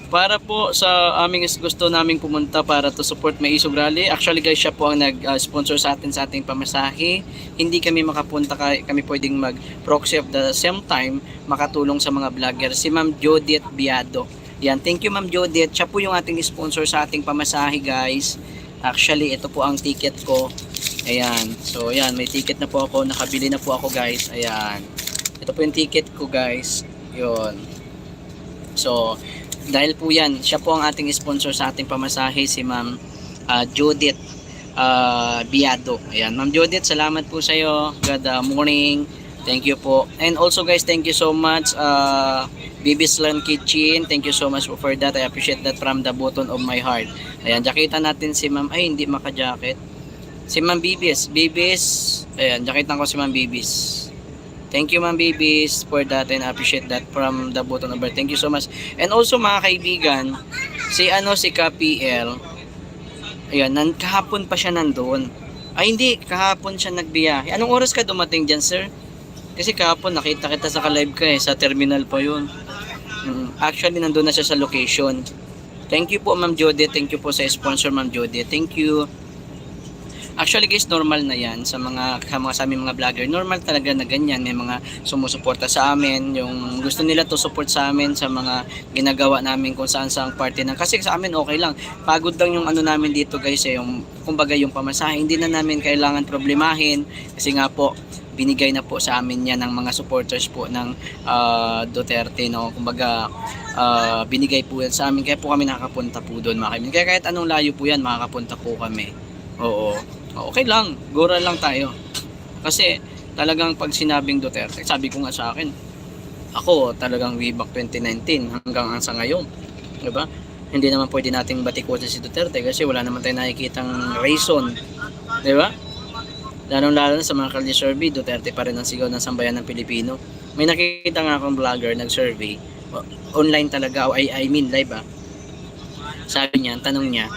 Para po sa aming gusto naming pumunta para to support May Isog Rally. Actually guys, siya po ang nag-sponsor sa ating pamasahe. Hindi kami makapunta, kami pwedeng mag-proxy of the same time makatulong sa mga vlogger. Si Ma'am Jodith Biado. Yan, thank you Ma'am Jodith. Siya po yung ating sponsor sa ating pamasahe guys. Actually, ito po ang ticket ko. Ayan. So, ayan, may ticket na po ako. Nakabili na po ako guys. Ayan. Ito po yung ticket ko guys. Yun. So, dahil po yan, siya po ang ating sponsor sa ating pamasahe, si Ma'am Judith Biado. Ayan, Ma'am Judith, salamat po sa iyo. Good morning. Thank you po. And also guys, thank you so much Bibis Land Kitchen. Thank you so much for that. I appreciate that from the bottom of my heart. Ayan, jaketan natin si Ma'am. Ay, hindi maka-jacket. Si Ma'am Bibis. Ayan, jaketan ko si Ma'am Bibis. Thank you Ma'am Bibis for that and I appreciate that from the bottom of my heart. Thank you so much. And also mga kaibigan, si KPL, ayan, kahapon pa siya nandoon. Ay hindi, kahapon siya nagbiyahe. Anong oras ka dumating dyan, sir? Kasi kahapon nakita kita sa ka-live ka sa terminal pa yun. Actually, nandoon na siya sa location. Thank you po Ma'am Jodie. Thank you po sa sponsor Ma'am Jodie. Thank you. Actually guys, normal na yan sa aming mga vlogger. Normal talaga na ganyan. May mga sumusuporta sa amin. Yung gusto nila to support sa amin sa mga ginagawa namin kung saan saang party ng. Kasi sa amin okay lang. Pagod lang yung namin dito guys. Yung, kumbaga yung pamasahe. Hindi na namin kailangan problemahin. Kasi nga po, binigay na po sa amin yan ng mga supporters po ng Duterte. No? Kumbaga, binigay po yan sa amin. Kaya po kami nakakapunta po doon. Kaya kahit anong layo po yan, makakapunta po kami. Oo. Okay lang, gura lang tayo. Kasi talagang pag sinabing Duterte, sabi ko nga sa akin, ako talagang way back 2019 hanggang sa ngayon. Diba? Hindi naman pwede nating batikutin si Duterte kasi wala naman tayong nakikitang reason. Diba? Lalo na sa mga kalye survey, Duterte pa rin ang sigaw ng sambayan ng Pilipino. May nakita nga akong vlogger nag-survey. Online talaga, I mean live Sabi niya, tanong niya,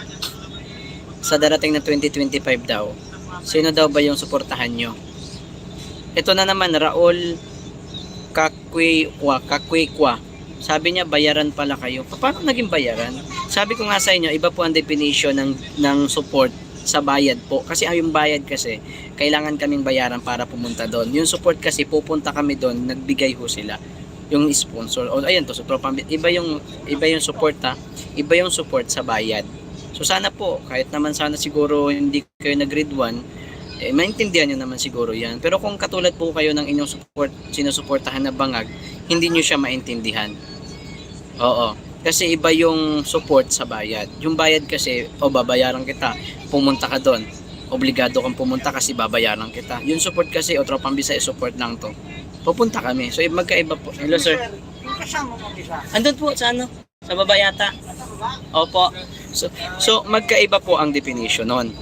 sa darating na 2025 daw, sino daw ba yung suportahan nyo? Ito na naman, Raul Kakwekwa. Sabi niya, bayaran pala kayo. Paano naging bayaran? Sabi ko nga sa inyo, iba po ang definition ng support sa bayad po. Kasi yung bayad kasi, kailangan kaming bayaran para pumunta doon. Yung support kasi, pupunta kami doon, nagbigay ho sila. Yung sponsor. O ayan to, so, iba yung support Iba yung support sa bayad. So sana po, kahit naman sana siguro hindi kayo nag-grade 1, maintindihan nyo naman siguro yan. Pero kung katulad po kayo ng inyong sinusuportahan na bangag, hindi nyo siya maintindihan. Oo. Kasi iba yung support sa bayad. Yung bayad kasi, babayaran kita, pumunta ka doon. Obligado kang pumunta kasi babayaran kita. Yung support kasi, Tropang Bisaya, support lang to. Pupunta kami. So magkaiba po. Hello sir. Andun po sa Sa baba yata. Opo. So magkaiba po ang definition nun.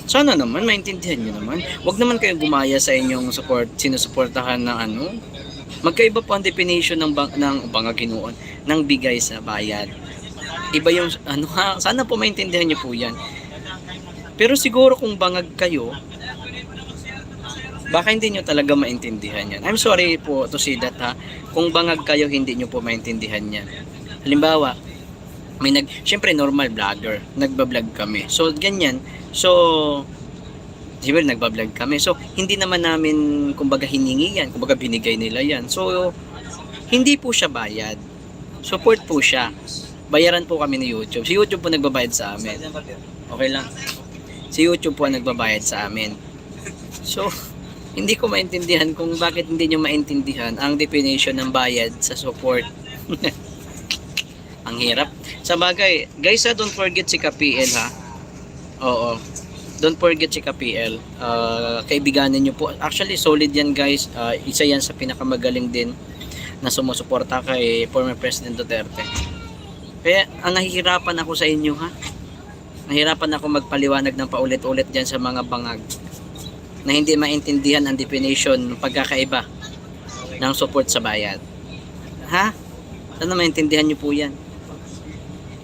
Sana naman maintindihan niyo naman. Huwag naman kayong gumaya sa inyong sinusuportahan ng Magkaiba po ang definition ng bangaginoon ng bigay sa bayad. Iba yung sana po maintindihan niyo po 'yan. Pero siguro kung bangag kayo, baka hindi nyo talaga maintindihan yan. I'm sorry po to say that Kung bangag kayo, hindi nyo po maintindihan yan. Halimbawa, siyempre normal vlogger, nagbablog kami. So, ganyan. So, siyempre nagbablog kami. So, hindi naman namin, kumbaga hiningi yan. Kumbaga binigay nila yan. So, hindi po siya bayad. Support po siya. Bayaran po kami ni YouTube. Si YouTube po nagbabayad sa amin. Okay lang. Si YouTube po ang nagbabayad sa amin. So, hindi ko maintindihan kung bakit hindi nyo maintindihan ang definition ng bayad sa support. Ang hirap. Sa bagay, guys don't forget si KPL ha. Oo. Don't forget si KPL. Kaibiganin nyo po. Actually, solid yan guys. Isa yan sa pinakamagaling din na sumusuporta kay former President Duterte. Kaya, ang nahihirapan ako sa inyo ha. Nahihirapan ako magpaliwanag ng paulit-ulit dyan sa mga bangag na hindi maintindihan ang definition ng pagkakaiba ng support sa bayad. Ha? Sana maintindihan nyo po yan.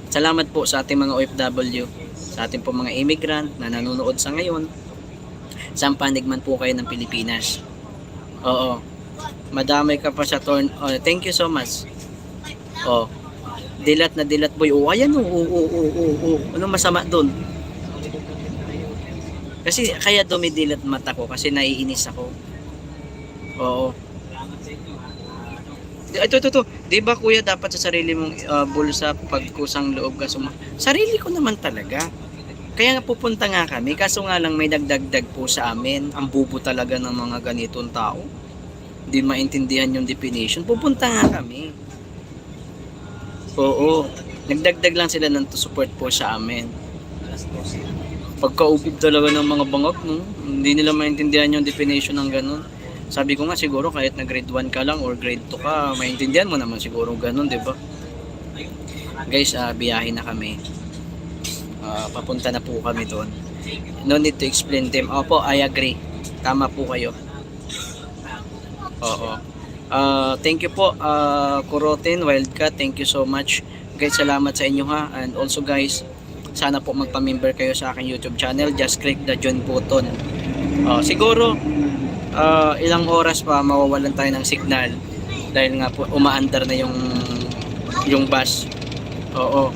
Salamat po sa ating mga OFW, sa ating po mga immigrant na nanonood sa ngayon. Saan panig man po kayo ng Pilipinas. Oo. Madamay ka pa sa turn. Oh, thank you so much. Oh. Dilat na dilat boy. Oh, ayan oh. Ano masama doon? Kasi kaya dumidilat mata ko kasi naiinis ako. Oo. Ito. 'Di ba kuya dapat sa sarili mong bulsa pagkusang loob ka sarili ko naman talaga. Kaya nga pupunta nga kami kaso nga lang may nagdagdag po sa amin. Ang bubo talaga ng mga ganitong tao. Hindi maintindihan yung definition. Pupunta nga kami. Oo. Nagdagdag lang sila ng support po sa amin. Pagkaupog talaga ng mga bangag, no? Hindi nila maintindihan yung definition ng ganun. Sabi ko nga siguro kahit na grade 1 ka lang or grade 2 ka, maintindihan mo naman siguro ganun, di ba? Guys, biyahe na kami. Papunta na po kami doon. No need to explain them. Opo, I agree. Tama po kayo. Oo. Thank you po, Kurotin, Wildcat. Thank you so much. Guys, salamat sa inyo ha. And also guys, sana po magpa-member kayo sa aking YouTube channel. Just click the join button. Siguro ilang oras pa mawawalan tayo ng signal dahil nga po umaandar na yung bus. Oo.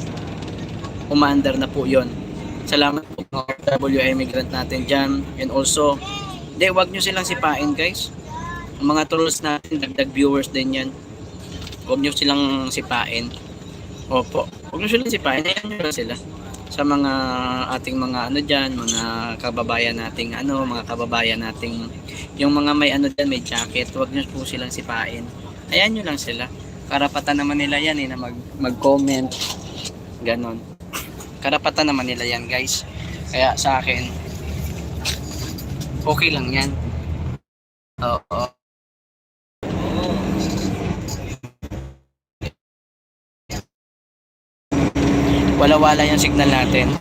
Umaandar na po 'yon. Salamat po mga OFW immigrant natin diyan. And also, wag nyo silang sipain guys. Ang mga trolls natin, dagdag viewers din yan. Wag nyo silang sipain. Opo. Wag nyo silang sipain. Ayan nyo lang sila. Sa mga ating mga dyan, mga kababayan nating mga kababayan nating yung mga may dyan, may jacket, wag nyo po silang sipain. Ayan nyo lang sila. Karapatan naman nila yan na mag-comment. Ganon. Karapatan naman nila yan guys. Kaya sa akin, okay lang yan. Oo. Wala-wala yung signal natin.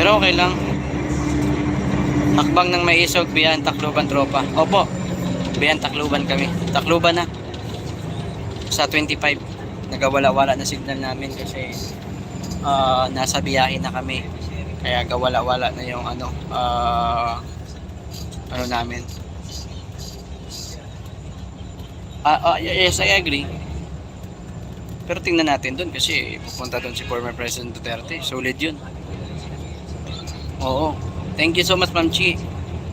Pero okay lang. Akbang ng may isog, biyan Tacloban tropa. Opo. Biyan Tacloban kami. Tacloban na. Sa 25. Nagawala-wala na signal namin kasi nasa biyahe na kami. Kaya gawala-wala na yung namin. Yes, I agree. Pero tingnan natin doon kasi pupunta doon si former President Duterte. Solid yun. Oo. Thank you so much Ma'am Chi.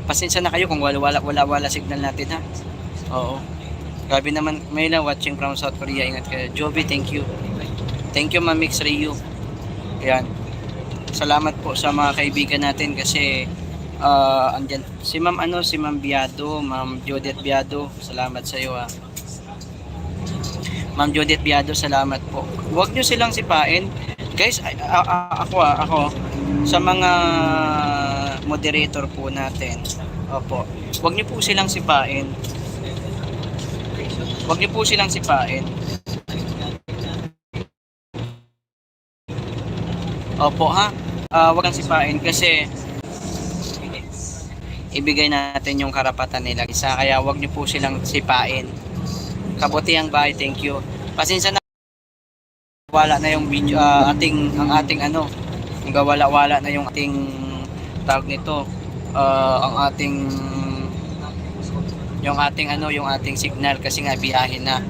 Pasensya na kayo kung wala signal natin ha. Oo. Grabe naman. May lang watching from South Korea. Ingat kayo. Joby, thank you. Thank you Ma'am Mix Ryu. Ayan. Salamat po sa mga kaibigan natin kasi andyan. Si Ma'am Biado, Ma'am Judith Biado. Salamat sa iyo ha. Ma'am Judith Biado, salamat po. Huwag nyo silang sipain. Guys, ako, sa mga moderator po natin, opo, huwag nyo po silang sipain. Huwag nyo po silang sipain. Opo ha, huwag kang sipain kasi ibigay natin yung karapatan nila. Kaya huwag nyo po silang sipain. Kabutihang bahay, thank you. Pasensya na wala na yung video ang ating wala na yung ating tawag nito yung ating signal kasi nga biyahe na.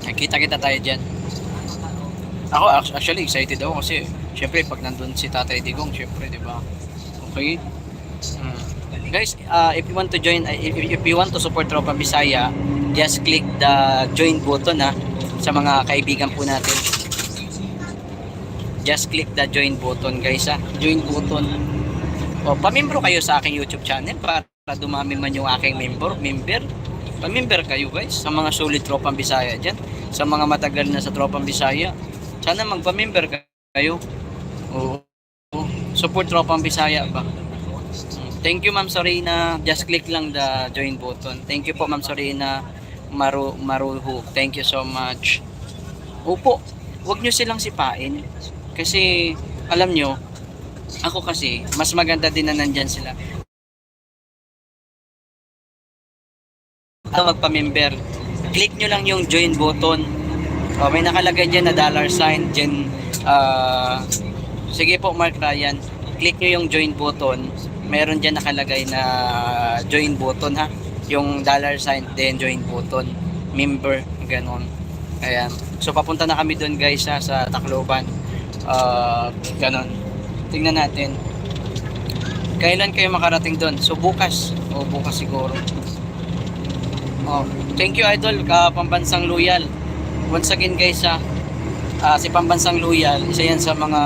Kita tayo diyan. Ako actually excited ako kasi syempre pag nandun si Tatay Digong, syempre, 'di ba? Okay? Guys, if you want to join, if you want to support Tropa Bisaya, just click the join button sa mga kaibigan po natin. Just click the join button guys Join button. O, pamimbro kayo sa aking YouTube channel para dumami man yung aking member. Pamimber kayo guys sa mga solid tropang Bisaya dyan. Sa mga matagal na sa tropang Bisaya. Sana magpamimber kayo. Oo. Support tropang Bisaya ba? Thank you Ma'am Sorina. Just click lang the join button. Thank you po Ma'am Sorina. Maruho. Thank you so much. Opo, huwag nyo silang sipain. Kasi alam nyo, ako kasi, mas maganda din na nandyan sila. Magpa-member. Click nyo lang yung join button. O, may nakalagay dyan na $sign. Dyan, sige po Mark Ryan. Click nyo yung join button. Meron dyan nakalagay na join button ha. Yung $sign, then join button. Member, ganon. Ayan. So papunta na kami doon guys ha, sa Tacloban. Ganon. Tingnan natin. Kailan kayo makarating doon? So bukas. O bukas siguro. Thank you Idol, Pambansang Loyal. Once again guys ha, si Pambansang Loyal, isa yan sa mga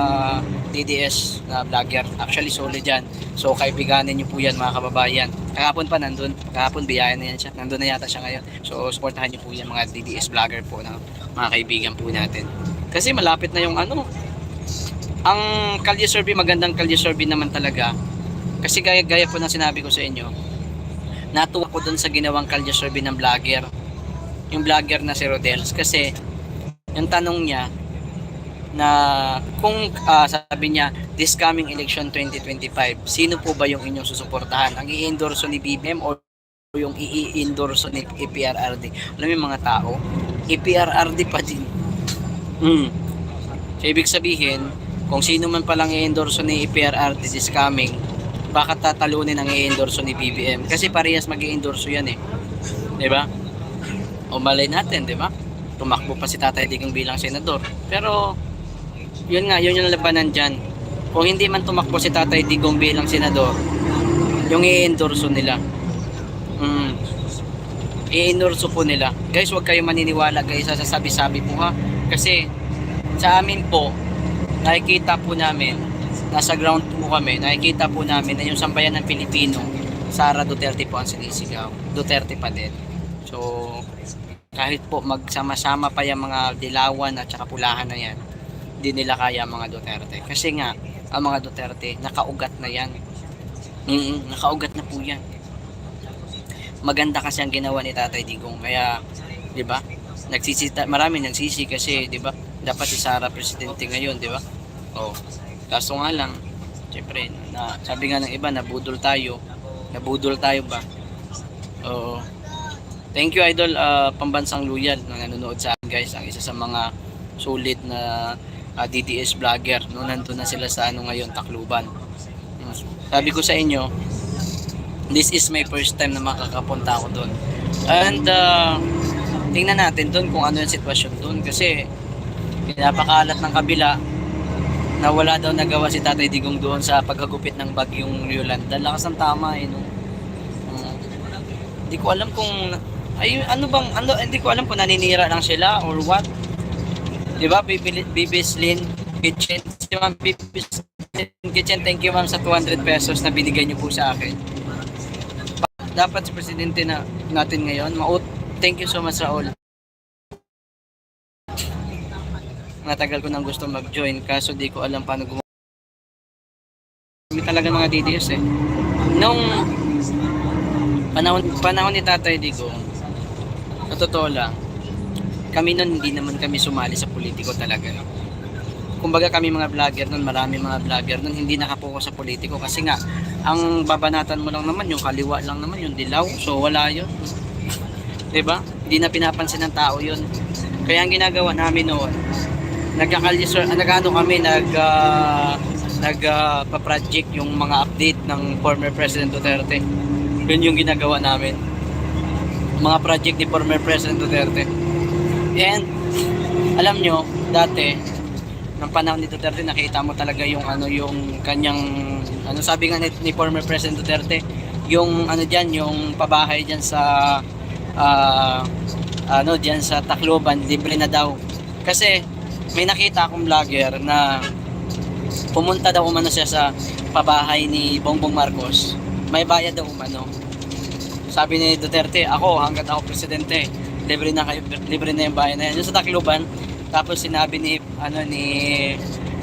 DDS na vlogger. Actually solid yan. So kaibiganin nyo po yan mga kababayan. Kahapon pa nandun. Kahapon biyahe na yan siya. Nandun na yata siya ngayon. So supportahan nyo po yan mga DDS vlogger po na mga kaibigan po natin. Kasi malapit na yung ano. Ang Kalye Survey, magandang Kalye Survey naman talaga. Kasi gaya po na sinabi ko sa inyo, natuwa ko dun sa ginawang Kalye Survey ng vlogger. Yung vlogger na si Rodels. Kasi yung tanong niya na kung sabi niya this coming election 2025, sino po ba yung inyong susuportahan? Ang i-endorso ni BBM o yung i-endorso ni EPRRD? Alam mo yung mga tao, EPRRD pa din. So ibig sabihin, kung sino man palang i-endorso ni EPRRD this coming, bakit tatalunin ang i-endorso ni BBM? Kasi parehas mag-i-endorso yan eh. 'Di ba? O malay natin, 'di ba? Tumakbo pa si Tatay Digong bilang senador. Pero yun nga, yun yung labanan dyan. Kung hindi man tumakbo si Tatay Digong bilang senador, yung i-endorso nila. I-endorso po nila. Guys, huwag kayo maniniwala guys sa sabi-sabi po ha. Kasi sa amin po, nakikita po namin, nasa ground po kami, nakikita po namin na yung sambayan ng Pilipino, Sara Duterte po ang sinisigaw. Duterte pa din. So, kahit po magsama-sama pa yung mga dilawan at saka pulahan na yan, hindi nila kaya mga Duterte. Kasi nga, ang mga Duterte, nakaugat na yan. Nakaugat na po yan. Maganda kasi ang ginawa ni Tatay Digong. Kaya, di ba? Marami nagsisi kasi, di ba? Dapat si Sara presidente ngayon, di ba? Oh. Kaso nga lang, syempre, sabi nga ng iba, nabudol tayo. Nabudol tayo ba? Oo. Thank you Idol, Pambansang Loyal na nanonood sa akin guys. Ang isa sa mga solid na DDS vlogger. No, nandun na sila sa ngayon, Tacloban. Sabi ko sa inyo, this is my first time na makakapunta ako doon. And tingnan natin doon kung ano yung sitwasyon doon. Kasi napakalat ng kabila na wala daw nagawa si Tatay Digong doon sa paghagupit ng bagyong Yolanda. Lakas ng tama eh. No? Hindi ko alam kung hindi ko alam kung naninira lang sila or what. Diba, Bibislin Kitchen. Si Ma'am Bibislin Kitchen, thank you ma'am sa 200 pesos na binigay niyo po sa akin. Dapat si presidente natin ngayon, thank you so much Raul. Matagal ko nang gusto mag-join, kaso di ko alam paano gumawa. May talaga mga DDS eh. Nung panahon ni Tatay Digong, sa totoo lang, kami nun hindi naman kami sumali sa politiko talaga. Kumbaga kami mga vlogger nun, marami mga vlogger nun, hindi nakapokus sa politiko kasi nga, ang babanatan mo lang naman, yung kaliwa lang naman, yung dilaw, so wala yun. Diba? Hindi na pinapansin ng tao yun. Kaya ang ginagawa namin noon, nagpa-project yung mga update ng former President Duterte. Yun yung ginagawa namin. Mga project ni former President Duterte. And alam nyo, dati ng panahon ni Duterte, nakita mo talaga yung yung kanyang sabi nga ni former President Duterte, yung diyan, yung pabahay diyan sa diyan sa Tacloban, libre na daw. Kasi may nakita akong vlogger na pumunta daw umano siya sa pabahay ni Bongbong Marcos. May bayad daw umano. Sabi ni Duterte, ako hanggat ako presidente, libre na kayo, libre na yung bayan na yan. Yung sa Tacloban, tapos sinabi ni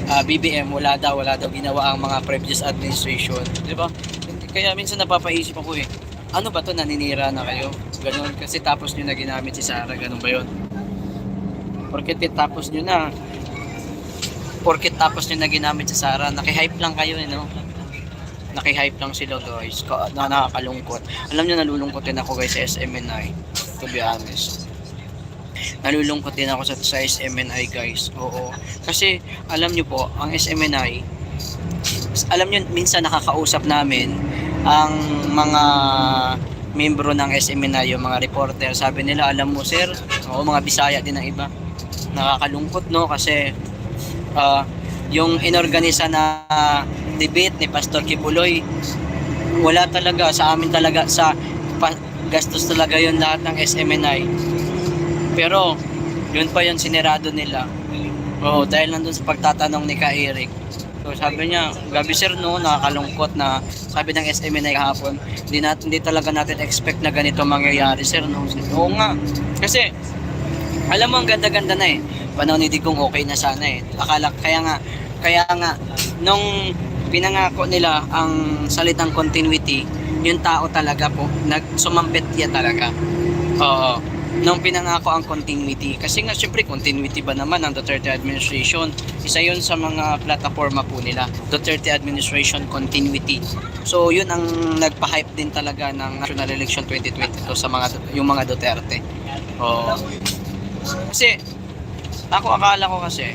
BBM, wala daw ginawa ang mga previous administration, di ba? Kaya minsan napapaisip ako ano ba to, naninira na kayo? Ganun, kasi tapos nyo na ginamit si Sara, ganun ba yun? Porket tapos nyo na ginamit si Sara, nakihype lang kayo no? Nakihype lang sila guys, nakakalungkot. Alam nyo, nalulungkot din ako guys sa SMNI, to be honest. Nalulungkot din ako sa SMNI guys, oo. Kasi alam nyo po, ang SMNI, alam nyo, minsan nakakausap namin ang mga membro ng SMNI, yung mga reporter, sabi nila, alam mo sir, oo, mga Bisaya din ang iba. Nakakalungkot no, kasi yung inorganisa na debate ni Pastor Kibuloy, wala talaga sa amin, talaga sa gastos talaga yun lahat ng SMNI. Pero yun pa yun, sinirado nila. Oo, dahil nandun sa pagtatanong ni Ka Eric. So sabi niya, gabi sir no, nakakalungkot na sabi ng SMNI kahapon, hindi talaga natin expect na ganito mangyayari sir no. Oo nga, kasi alam mo, ang ganda-ganda na panahon ni Digong, okay na sana kaya nga nung pinangako nila ang salitang continuity, yung tao talaga po nagsumampit niya talaga. Oo, nung pinangako ang continuity, kasi nga syempre continuity ba naman ang Duterte administration, isa yun sa mga plataforma po nila, Duterte administration continuity. So yun ang nagpa-hype din talaga ng national election 2022 sa yung mga Duterte. Oo. Kasi akala ko kasi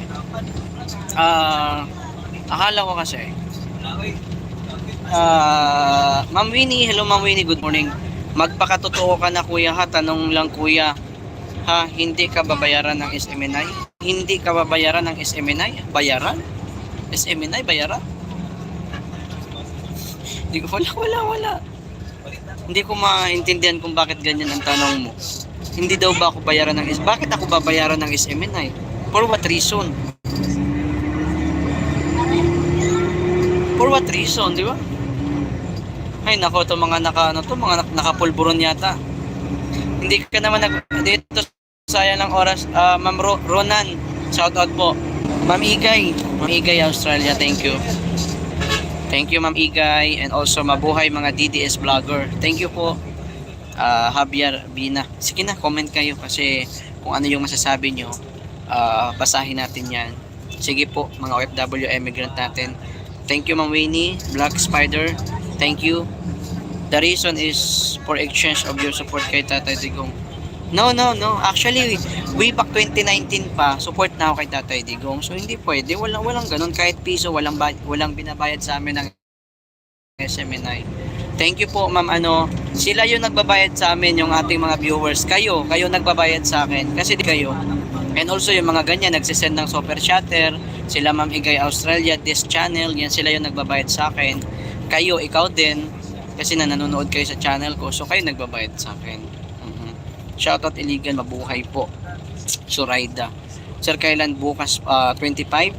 Ma'am Winnie, hello Ma'am Winnie, good morning. Magpakatotoo ka na kuya ha, tanong lang kuya ha, hindi ka babayaran ng SMNI? Hindi ka babayaran ng SMNI? Bayaran? SMNI bayaran? Wala. Hindi ko maintindihan kung bakit ganyan ang tanong mo. Hindi daw ba ako bayaran ng bakit ako babayaran ng SMNI? For what reason? For what reason, di ba? Ay nako, to mga nakapulburon yata. Hindi ka naman dito, sayang ng oras. Ma'am Ronan, shout out po. Ma'am Igay Australia, thank you. Thank you Ma'am Igay, and also mabuhay mga DDS vlogger. Thank you po. Javier Bina. Sige na, comment kayo kasi kung ano yung masasabi nyo, basahin natin yan. Sige po, mga OFW immigrant natin. Thank you Ma'am Winnie, Black Spider. Thank you. The reason is for exchange of your support kay Tatay Digong. No. Actually, way back 2019 pa, support na ako kay Tatay Digong. So hindi pwede, walang ganun, kahit piso walang binabayad sa amin ng SMNI. Thank you po Ma'am sila yung nagbabayad sa amin, yung ating mga viewers. Kayo nagbabayad sa akin kasi di kayo. And also yung mga ganyan nagsisend ng super chatter, sila Ma'am Igay Australia, this channel, yan sila yung nagbabayad sa akin. Kayo, ikaw din, kasi nanonood kayo sa channel ko, so kayo nagbabayad sa akin. Shoutout Iligan, mabuhay po. Suraida. Sir, kailan bukas 25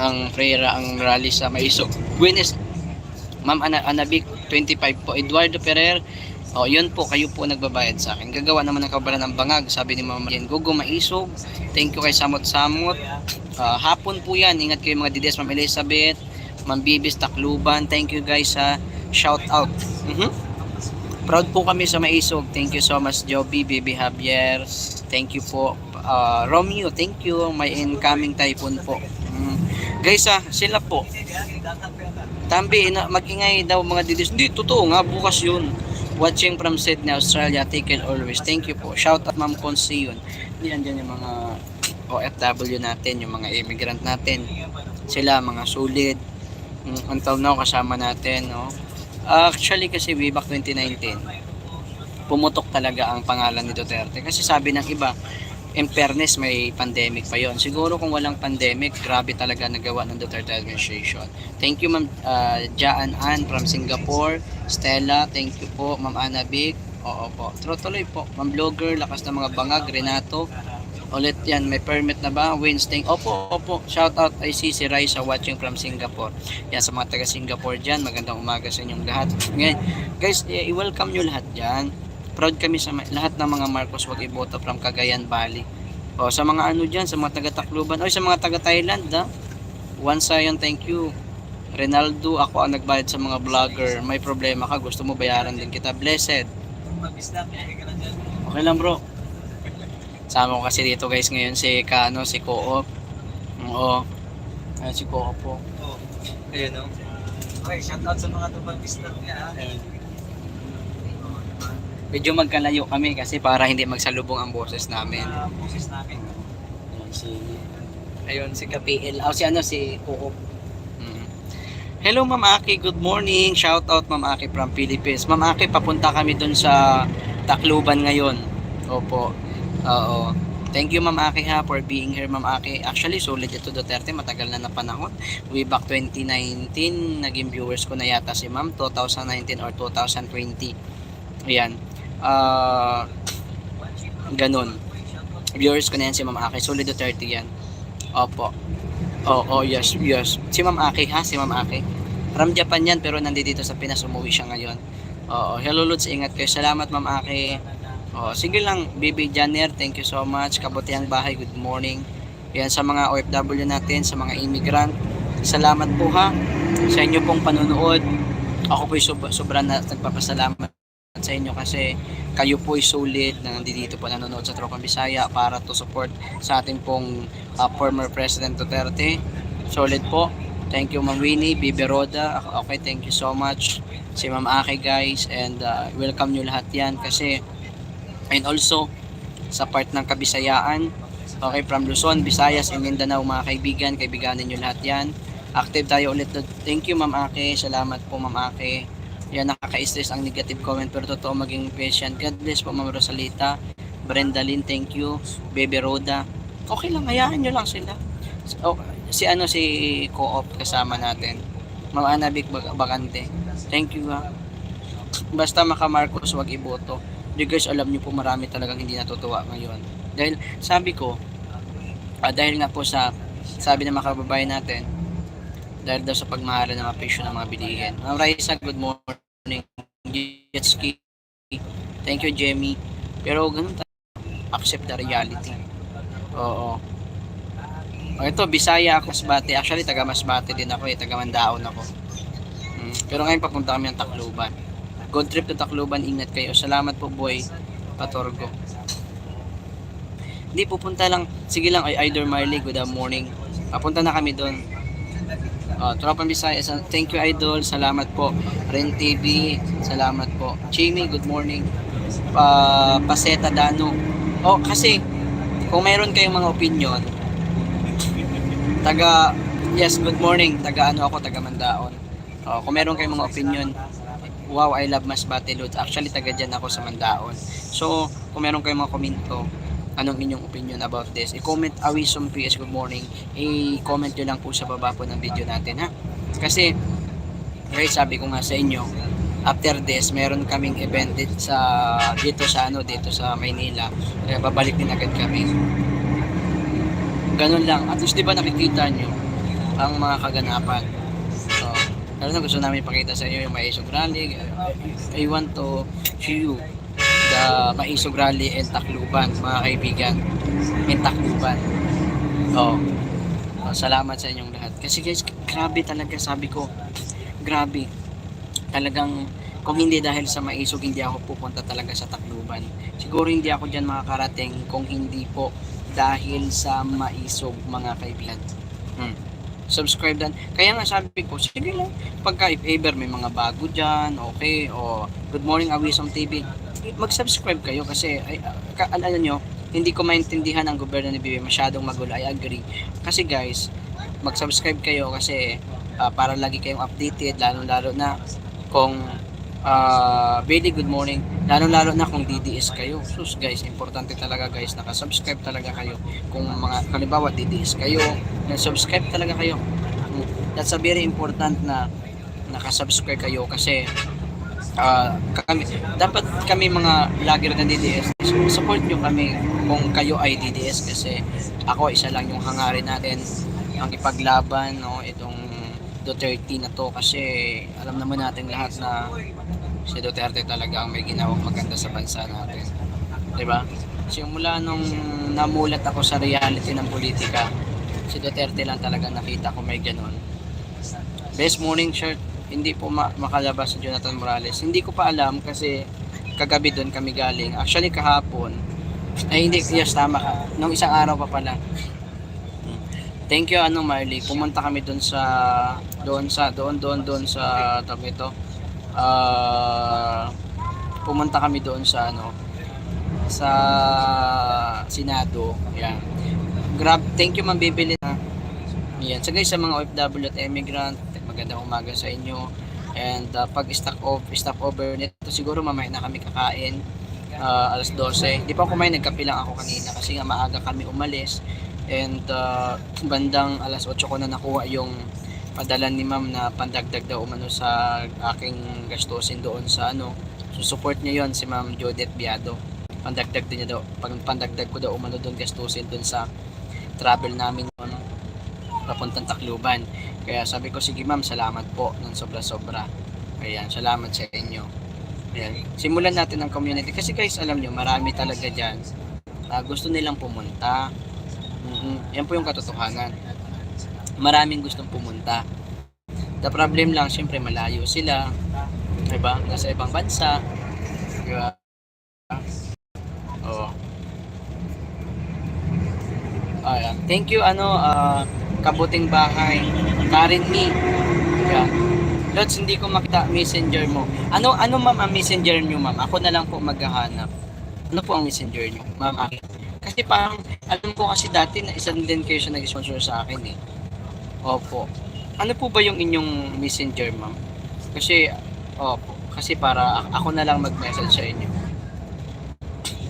ang prayer, ang rally sa Maisog? Buenas, Ma'am Anabik, 25 po. Eduardo Ferrer, yun po, kayo po nagbabayad sa akin. Gagawa naman ng kabalan ng bangag, sabi ni Ma'am Yan. Gugo Maisog, thank you kay Samot-Samot. Hapon po yan, ingat kayo mga DDS. Ma'am Elizabeth, Ma'am Bibis Tacluban, thank you guys sa shout out. Proud po kami sa Maisog. Thank you so much Joby, Baby Javier, thank you po. Romeo, thank you. May incoming typhoon po. Guys sila po Tambi, mag-ingay daw mga DDS. Hindi, totoo nga, bukas yun. Watching from Sydney, Australia, take care always. Thank you po. Shout out Ma'am Consi yun. Diyan yung mga OFW natin, yung mga immigrant natin. Sila, mga solid. Until now, kasama natin. No? Actually, kasi way back 2019, pumutok talaga ang pangalan ni Duterte. Kasi sabi ng iba, in fairness, may pandemic pa yon. Siguro kung walang pandemic, grabe talaga nagawa ng Duterte administration. Thank you Ma'am Jaan Ann from Singapore. Stella, thank you po. Ma'am Anna Big, oo po. Tuloy po. Ma'am Vlogger, lakas ng mga bangag. Renato, Ulit yan, may permit na ba? Wednesday. Opo. Shout out ay si Raisa watching from Singapore. Yan sa mga taga Singapore dyan. Magandang umaga sa inyong lahat. Ngayon, guys, i-welcome nyo lahat dyan. Proud kami sa lahat ng mga Marcos Wag Iboto from Cagayan Valley. O, sa mga ano dyan, sa mga taga Tacloban. O, sa mga taga Thailand, ha? One Sayon, thank you. Ronaldo, ako ang nagbayad sa mga vlogger. May problema ka, gusto mo bayaran din kita. Blessed. Okay lang bro. Sama ko kasi dito guys ngayon si si Co-op. Oo. Ayun si Co-op po.
Oo. Ayun o. Okay, shout out sa mga tubang business niya.
Medyo magkalayo kami kasi para hindi magsalubong ang boses namin.
Boses namin.
Ayun si KPL. Si Co-op. Hello Ma'am Aki, good morning. Shout out Ma'am Aki from Philippines. Ma'am Aki, papunta kami dun sa Tacloban ngayon. Opo. Oo. Thank you Ma'am Aki ha for being here Ma'am Aki. Actually, solid ito Duterte. Matagal na panahon. Way back 2019, naging viewers ko na yata si Ma'am. 2019 or 2020. Ayan. Ganun. Viewers ko na yan si Ma'am Aki. Solid Duterte yan. Opo. Yes. Si Ma'am Aki ha, si Ma'am Aki. From Japan yan pero nandito sa Pinas, umuwi siya ngayon. Hello Lods, ingat kayo. Salamat Ma'am Aki. Sige lang, Baby Janer, thank you so much. Kabutihang bahay, good morning. Yan sa mga OFW natin, sa mga immigrant. Salamat po ha sa inyo pong panunood. Ako po'y sobrang nagpapasalamat sa inyo kasi kayo po'y solid na nandito po nanonood sa Tropang Bisaya para to support sa ating pong former President Duterte. Solid po. Thank you Ma'am Winnie, Bibi Roda. Okay, thank you so much. Si Ma'am Aki guys and welcome nyo lahat yan kasi and also sa part ng Kabisayaan, okay, from Luzon, Visayas, and Mindanao mga kaibiganin nyo lahat yan. Active tayo ulit. Thank you Ma'am Aki, salamat po Ma'am Aki. Yan, nakaka-stress ang negative comment pero totoo maging patient. God bless po Ma'am Rosalita, Brenda Lynn, thank you. Baby Roda, okay lang, hayaan nyo lang sila. Si Co-op kasama natin, Ma'am Anabik Bakante, thank you ha. Basta maka Marcos wag iboto. You guys, alam nyo po marami talagang hindi natutuwa ngayon dahil sabi ko dahil nga po sa sabi ng mga kababayan natin, dahil daw sa pagmahalan ng mga presyo ng mga bilihin. Ma'am Raisa, good morning. Jetski, thank you Jamie. Pero ganun tayo, accept the reality. Oo. Ito, Bisaya ako, Masbate. Actually, taga Masbate din ako taga Mandaon ako. Pero ngayon papunta kami ng Tacloban. Good trip to Tacloban, ingat kayo. Salamat po boy, Patorgo. Hindi, pupunta lang. Sige lang, Idol Marley, good morning. Papunta na kami doon. Tropang Bisaya, thank you Idol, salamat po. Ren TV, salamat po. Chimi, good morning. Paseta Dano. Kasi kung mayroon kayong mga opinion, yes, good morning. Taga Mandaon. Kung mayroon kayong mga opinion, wow, I love Masbate Lods. Actually, taga dyan ako sa Mandaon. So, kung meron kayong mga komento, anong inyong opinion about this? I-comment Awisom PS, good morning. I-comment nyo lang po sa baba po ng video natin, ha? Kasi, guys, sabi ko nga sa inyo, after this, meron kaming event dito sa Maynila. Kaya babalik din agad kami. Ganun lang. At least, di ba nakikita nyo ang mga kaganapan? Lalo na gusto namin ipakita sa inyo yung Maisog Rally. I want to show you the Maisog Rally in Tacloban, mga kaibigan. In Tacloban. Salamat sa inyong lahat. Kasi guys, grabe talaga, sabi ko. Grabe. Talagang, kung hindi dahil sa Maisog, hindi ako pupunta talaga sa Tacloban. Siguro hindi ako dyan makakarating kung hindi po dahil sa Maisog, mga kaibigan. Subscribe dan. Kaya nga sabi ko, sige lang, pagka if ever may mga bago dyan, okay, good morning Awisom TV, mag-subscribe kayo kasi, alam nyo, hindi ko maintindihan ang gobyerno ni Bibi, masyadong magulo, I agree. Kasi guys, mag-subscribe kayo kasi para lagi kayong updated, lalo na kung Bailey, good morning. Lalo na kung DDS kayo. Sus guys, importante talaga guys, naka-subscribe talaga kayo. Kung mga halimbawa DDS kayo, na-subscribe talaga kayo. That's a very important na naka-subscribe kayo kasi dapat kami mga vlogger ng DDS, support nyo kami kung kayo ay DDS, kasi ako isa lang yung hangarin natin ang ipaglaban, no, itong Duterte na to, kasi alam naman natin lahat na si Duterte talaga ang may ginawang maganda sa bansa natin, 'di ba? Simula nung namulat ako sa reality ng politika, si Duterte lang talaga nakita ko may ganun. Best morning shirt, hindi po makalabas si Jonathan Morales. Hindi ko pa alam kasi kagabi doon kami galing. Actually kahapon, ay hindi, yes, tama ka. Nung isang araw pa pala. Thank you Marley. Pumunta kami doon sa tawag ito. Pumunta kami doon sa sa Senado. Yan. Grab, thank you Ma'am Bibili na. Yan. So guys, sa mga OFW at immigrant, magandang umaga sa inyo. And pag stop over nito, siguro mamaya na kami kakain. Alas 12. Di pa kumain, nagkape lang ako kanina kasi nga maaga kami umalis. And bandang alas 8 ko na nakuha yung padala ni Ma'am na pandagdag daw umano sa aking gastusin doon sa So support niya yon si Ma'am Jodette Biado. Pandagdag din niya daw, pandagdag ko daw umano doon gastusin doon sa travel namin papuntang Tacloban. Kaya sabi ko, sige Ma'am, salamat po ng sobra-sobra. Ayan, salamat sa inyo. Ayan. Simulan natin ang community. Kasi guys, alam nyo, marami talaga dyan. Gusto nilang pumunta. Yan po yung katotohanan. Maraming gustong pumunta. The problem lang, syempre malayo sila. Diba? Nasa ibang bansa. Diba? Oh. Ayan. Thank you, Kabuting Bahay. Karen Me. Ayan. Lods, hindi ko makita messenger mo. Ano Ma'am ang messenger nyo, Ma'am? Ako na lang po maghahanap. Ano po ang messenger nyo, Ma'am? Kasi parang, alam ko kasi dati na isang din kayo siya nag-sponsor sa akin eh. Opo. Ano po ba yung inyong messenger, Ma'am? Kasi, opo. Kasi para ako na lang mag-message sa inyo.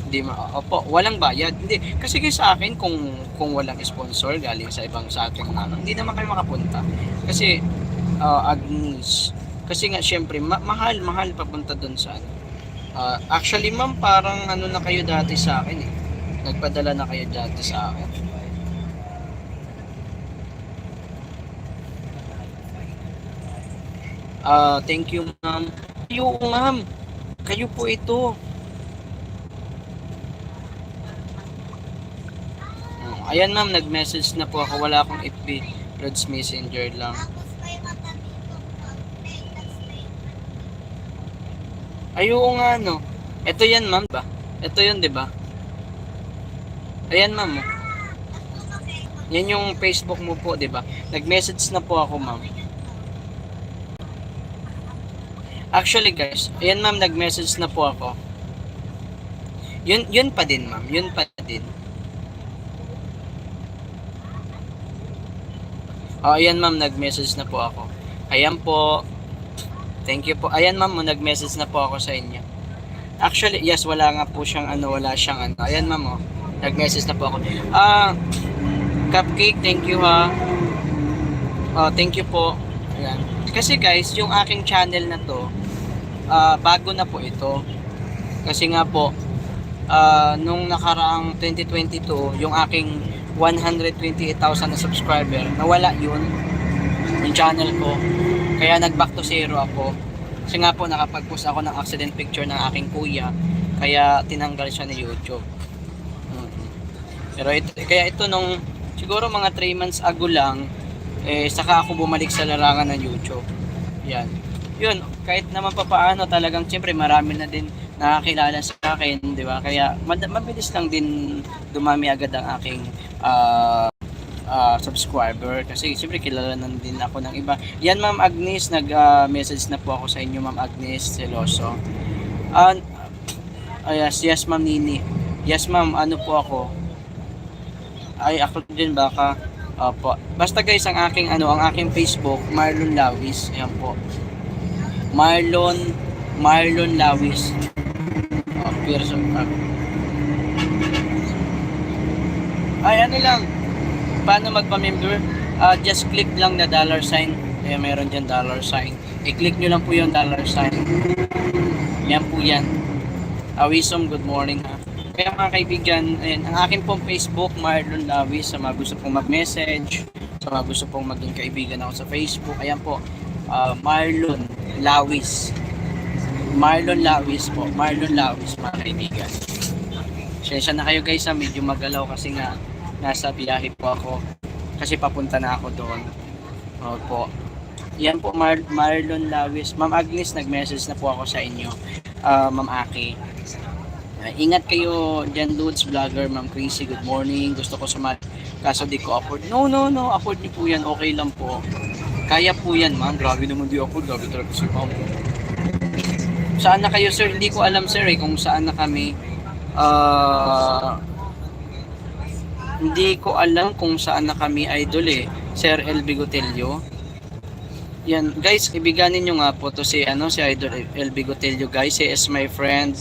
Hindi opo, walang bayad. Hindi. Kasi guys sa akin, kung walang sponsor galing sa ibang sa ating hindi naman kayo makapunta. Kasi, Agnes. Kasi nga syempre mahal papunta doon sa actually Ma'am, parang na kayo dati sa akin eh. Nagpadala na kayo dati sa akin. Thank you Ma'am. Kayo Ma'am. Kayo po ito. Ayan Ma'am, nag-message na po ako. Wala akong FB. Rods Messenger lang. Ayoko nga Ito yan Ma'am ba? Ito yun, di ba? Ayan Ma'am. Yan yung Facebook mo po, di ba? Nag-message na po ako Ma'am. Actually guys, ayan Ma'am, nag-message na po ako. Yun pa din Ma'am, yun pa din. Ayan Ma'am, nag-message na po ako. Ayan po. Thank you po. Ayan Ma'am, nag-message na po ako sa inyo. Actually, yes, wala nga po siyang wala siyang Ayan Ma'am, nag-message na po ako. Cupcake, thank you ha. Thank you po. Ayan. Kasi guys, yung aking channel na to, bago na po ito. Kasi nga po, nung nakaraang 2022, yung aking 128,000 na subscriber, nawala yun, yung channel ko. Kaya nag-back to zero ako. Kasi nga po, nakapag-post ako ng accident picture ng aking kuya. Kaya tinanggal siya ni YouTube. Pero kaya ito nung siguro mga 3 months ago lang, saka ako bumalik sa larangan ng YouTube. Yan. Yun, kahit naman papaano talagang siyempre marami na din nakakilala sa akin, di ba? Kaya mabilis lang din dumami agad ang aking subscriber kasi siyempre kilala na din ako ng iba. Yan Ma'am Agnes, nag-message na po ako sa inyo Ma'am Agnes Celoso. Yes Ma'am Nini. Yes Ma'am, po ako? Ay, ako din baka. Opo. Basta guys, ang aking Facebook, Marlon Lawis. Ayan po. Marlon Lawis. Ay, lang. Paano magpa-member? Just click lang na $sign. Ayan, meron dyan $sign. I-click nyo lang po yung $sign. Yan po yan. Awisom, good morning ha. Kaya mga kaibigan, ayan, ang akin pong Facebook, Marlon Lawis, sa mga gusto pong mag-message, sa mga gusto pong maging kaibigan ako sa Facebook, ayan po, Marlon Lawis. Marlon Lawis po, Marlon Lawis mga kaibigan. Sensya na kayo guys, medyo magalaw kasi nga nasa biyahe po ako. Kasi papunta na ako doon. Opo. Yan po Marlon Lawis. Ma'am Agnes, nag-message na po ako sa inyo. Ma'am Aki. Ingat kayo dyan, Lods Vlogger, Ma'am Chrissy, good morning. Gusto ko sumali. Kaso di ko afford. No. Afford niyo po yan. Okay lang po. Kaya po yan, ma'am. Grabe naman di afford. Grabe talaga si ma'am. Saan na kayo, sir? Hindi ko alam, sir, kung saan na kami. Hindi ko alam kung saan na kami, idol Sir El Bigotelio. Yan, guys, ibiganin nyo nga po to si Idol El Bigotelio, guys. He is my friend.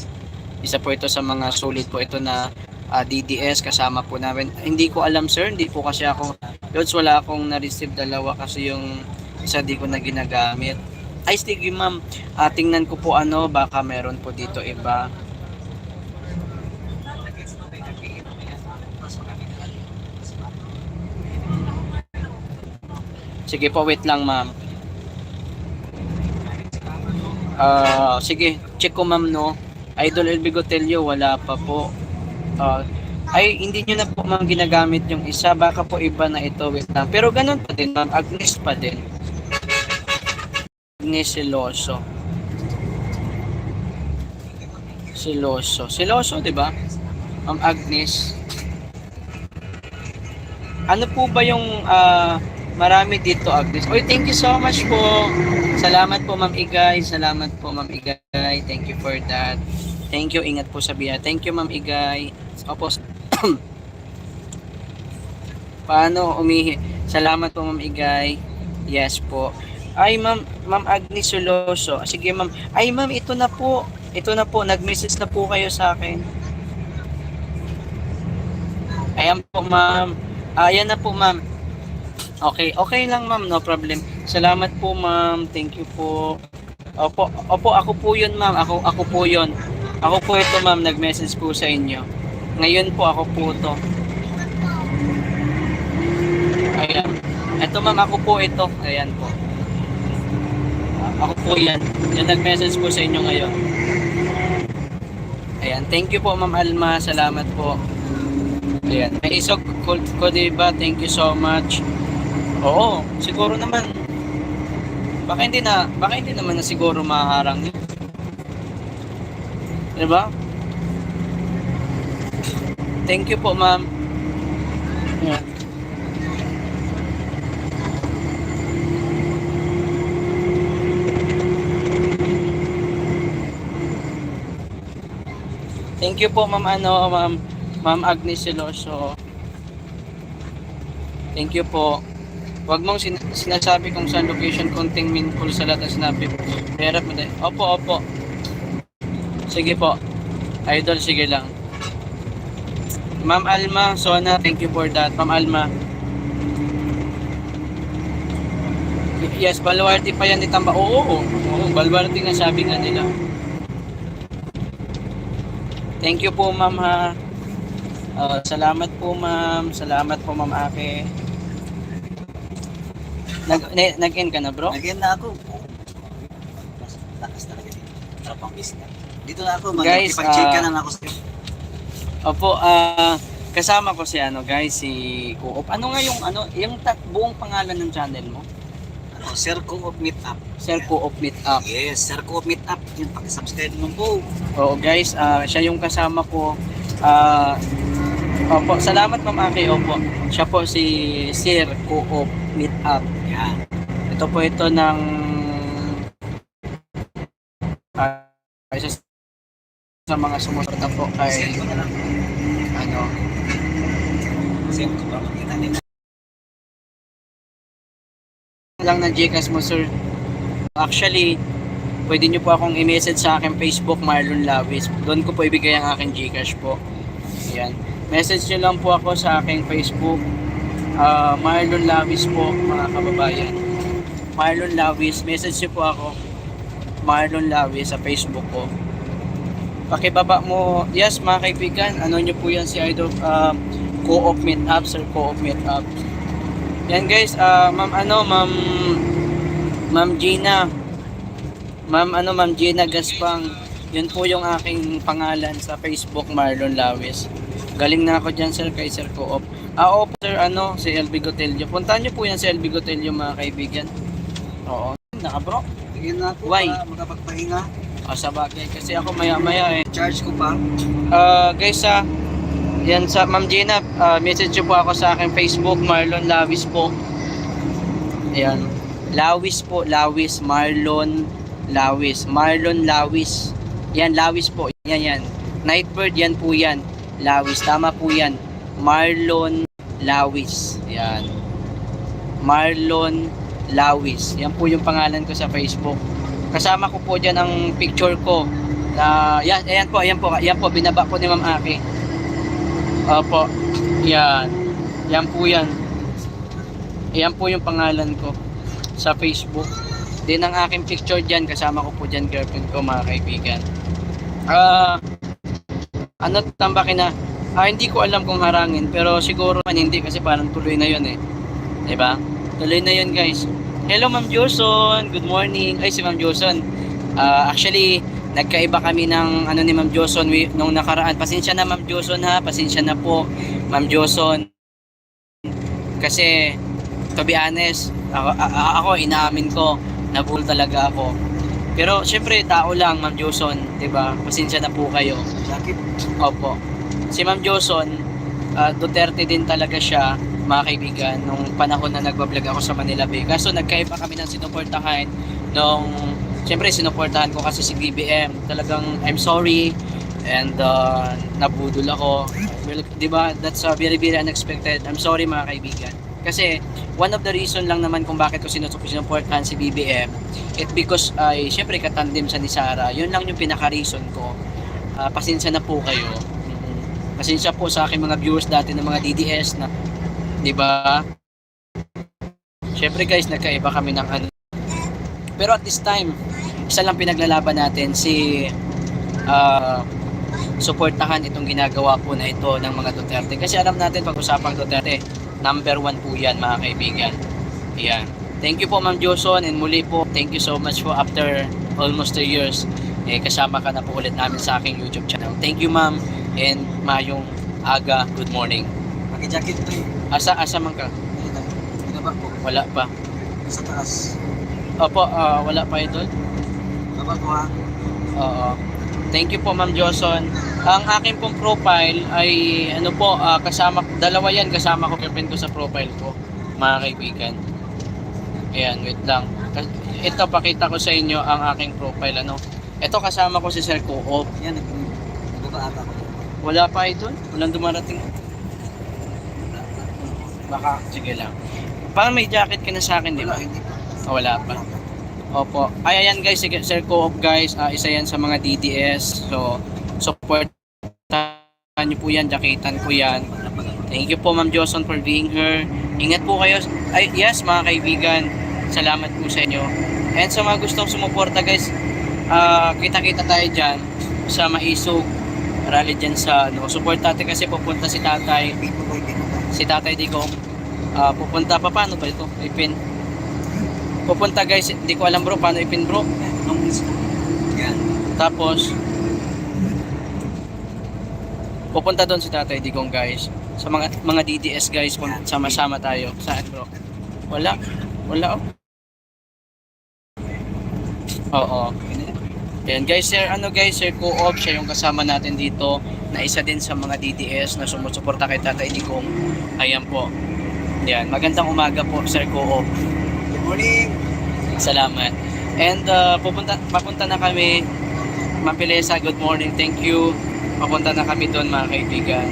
Isa po ito sa mga solid po ito na DDS kasama po namin. Hindi ko alam, sir, hindi po kasi ako Lods, wala akong na-receive dalawa kasi yung isa di ko na ginagamit. Ay, sige ma'am, tingnan ko po baka meron po dito iba. Sige po, wait lang ma'am. Sige, check ko ma'am, no. Idol El Bigotelio, wala pa po. Ay, hindi nyo na po ma'am ginagamit yung isa. Baka po iba na ito, wait lang. Pero ganun pa din ma'am, Agnes pa din. Agnes Siloso. Siloso, di ba? Ma'am Agnes. Ano po ba yung marami dito, Agnes? Oy, thank you so much po. Salamat po, Ma'am Igay. Salamat po, Ma'am Igay. Thank you for that. Thank you. Ingat po sa biya. Thank you, Ma'am Igay. Opo. Paano umihi? Salamat po, Ma'am Igay. Yes po. Ay, Ma'am Agnes Soloso. Sige, Ma'am. Ay, Ma'am, ito na po. Nag-message na po kayo sa akin. Ayan po, Ma'am. Ayan na po, Ma'am. Okay lang ma'am, no problem. Salamat po ma'am, thank you po. Opo, ako po yun ma'am, ako po yun. Ako po ito ma'am, nag-message po sa inyo. Ngayon po ako po to. Ayan. Ito ma'am, ako po ito. Ayan po. Ako po yan. Yung nag-message po sa inyo ngayon. Ayan, thank you po ma'am Alma, salamat po. Ayan, may isog ko diba, thank you so much. Oo, siguro naman. Baka hindi naman na siguro maharang niyo. Diba? Thank you po, ma'am. Yeah. Thank you po, ma'am Ma'am Agnes Siloso. Thank you po. Huwag mong sinasabi kung saan location, konting meaningful sa lahat na sinabi. Hirap mo din. Opo. Sige po. Idol, sige lang. Ma'am Alma, Sona, thank you for that. Ma'am Alma. Yes, Baluarte pa yan ni Tamba. Oo, Baluarte nga sabi nga nila. Thank you po, ma'am ha. Salamat po, ma'am. Salamat po, ma'am Ake. Nag-end ka na, bro?
Nag-end na ako. Takas talaga dito. Trapang business. Dito na ako,
guys,
mag-check na ako sa iyo.
Opo, kasama ko si guys, si Coop. Ano nga yung buong pangalan ng channel mo?
Sir Coop Meetup.
Sir Coop Meetup.
Yes, Sir Coop Meetup. Yun, paki-subscribe naman po.
Oo, guys, siya yung kasama ko. Opo, salamat Ma'am Aki. Opo, siya po si Sir Coop Meetup.
Yan.
Ito po ito ng isa sa mga sumusuporta po kay lang ng Gcash mo, sir. Actually, pwede nyo po akong i-message sa aking Facebook, Marlon Lawis. Doon ko po ibigay ang aking Gcash po. Ayan. Message nyo lang po ako sa aking Facebook, Marlon Lawis po, mga kababayan. Marlon Lawis, message nyo po ako, Marlon Lawis sa Facebook ko. Pakibaba mo. Yes, mga kaibigan, ano nyo po yan si Idol, co-op meetup, sir, co-op meetup. Yan guys, Ma'am Gina. Ma'am Gina Gaspang. Yun po yung aking pangalan sa Facebook, Marlon Lawis. Galing na ako dyan, sir, kay Sir Co-op. Oo, sir, si LB Gotelio. Puntahan nyo po yan si LB Gotelio, mga kaibigan. Oo. Naka bro.
Tingin na ako
Why?
para makapagpahinga.
Sa bagay, kasi ako maya-maya eh.
Charge ko pa.
Guys, yan sa Ma'am Gina, message nyo po ako sa aking Facebook, Marlon Lawis po. Ayan. Lawis po, Lawis, Marlon Lawis. Marlon Lawis. Yan, Lawis po. Yan. Nightbird, yan po yan. Lawis, tama po yan. Marlon Lawis. Yan. Marlon Lawis. Yan po yung pangalan ko sa Facebook. Kasama ko po dyan ang picture ko. Ayan po, binaba po ni Ma'am Aki. Opo. Yan. Yan po yan. Yan po yung pangalan ko sa Facebook. Din ang aking picture dyan, kasama ko po dyan girlfriend ko, mga kaibigan. Tambakin na? Hindi ko alam kung harangin, pero siguro hindi kasi parang tuloy na yun eh. Diba? Tuloy na yun guys. Hello Ma'am Joson, good morning. Ay si Ma'am Joson. Actually, nagkaiba kami ng ni Ma'am Joson nung nakaraan. Pasensya na Ma'am Joson ha, pasensya na po Ma'am Joson. Kasi to be honest, ako inaamin ko, nabul talaga ako. Pero syempre tao lang Ma'am Joson, 'di ba? Pasensya na po kayo.
Sakit.
Opo. Si Ma'am Joson, Duterte din talaga siya, mga kaibigan, nung panahon na nagbablog ako sa Manila Bay. Kaso nagkaiba kami ng sinuportahan nung, syempre sinuportahan ko kasi si BBM. Talagang I'm sorry and nabudol ako. Well, 'di ba? That's very very unexpected. I'm sorry mga kaibigan. Kasi one of the reason lang naman kung bakit ko sinuportahan si BBM, it because ay syempre katandem sa ni Sara. Yun lang yung pinaka-reason ko. Pasensya na po kayo. Pasensya po sa aking mga viewers dati ng mga DDS na, 'di ba? Syempre guys, nagkaiba kami ng Pero at this time, isa lang pinaglalaban natin si suportahan itong ginagawa po na ito ng mga Duterte. Kasi alam natin pag-usapang Duterte, number 1 po yan mga kaibigan. Ayan. Thank you po Ma'am Joson, and muli po, thank you so much po after almost 2 years. Kasama ka na po ulit namin sa aking YouTube channel. Thank you Ma'am, and mayong aga, good morning.
Paki-jacket to eh.
Asa man ka?
Binaba ko.
Wala pa.
Sa taas.
Opo, wala pa ito.
Baba ko ha.
Oo. Thank you po Ma'am Joson. Ang aking pong profile ay kasama, dalawa yan kasama ko, girlfriend ko sa profile ko, mga kaibigan. Ayan, wait lang. Ito, pakita ko sa inyo ang aking profile. Ito kasama ko si Sir Co-op.
Yan, nagbaba ata ko.
Wala pa ito? Walang dumarating? Baka, sige lang. Parang may jacket ka na sa akin, di ba?
Hindi pa.
Wala pa. Opo. Ay, ayan guys, Sir Co-op guys. Isa yan sa mga DDS. So, supportan niyo po yan. Jacketan ko yan. Thank you po Ma'am Joson for being here. Ingat po kayo. Ay, yes mga kaibigan. Salamat po sa inyo. And sa mga gustong sumuporta guys, kita-kita tayo dyan sa Maisog. Rally dyan sa support natin kasi pupunta si Tatay. Si Tatay Digong. Pupunta pa, paano ba ito? Ipin. Pupunta guys, hindi ko alam bro, paano ipin bro?
Yan.
Tapos, pupunta doon si Tatay Digong guys. Sa mga DDS guys, sama-sama tayo. Saan bro? Wala oh. Oo. Ayan guys, Sir Co-op, siya yung kasama natin dito na isa din sa mga DDS na sumusuporta kay Tatay Digong. Ayan po. Ayan, magandang umaga po Sir Co-op.
Good morning.
Salamat. And papunta na kami. Ma'am Pilesa, good morning. Thank you. Papunta na kami doon mga kaibigan.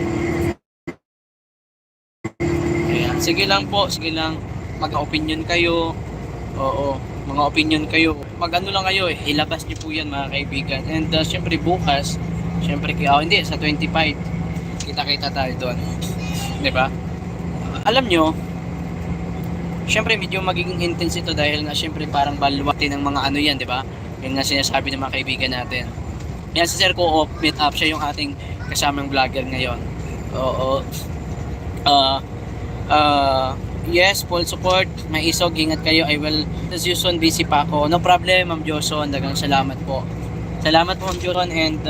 Ayan. Sige lang po, sige lang. Mag-opinion kayo. Oo, mga opinion kayo. Mag-ano lang kayo ilabas niyo po yan mga kaibigan. And syempre bukas, syempre hindi, sa 25, kita-kita tayo doon. 'Di ba? Alam nyo, syempre medyo magiging intense ito dahil nga syempre parang baluwati ng mga yan, 'di ba? Yung nga sinasabi ng mga kaibigan natin. Yan si Sir Co-op, meet up siya yung ating kasamang vlogger ngayon. Oo. Yes, full support. May isog, ingat kayo. I will, as usual, busy pa ako. No problem, Ma'am Joson. Dagang salamat po. Salamat po, Ma'am Joson. And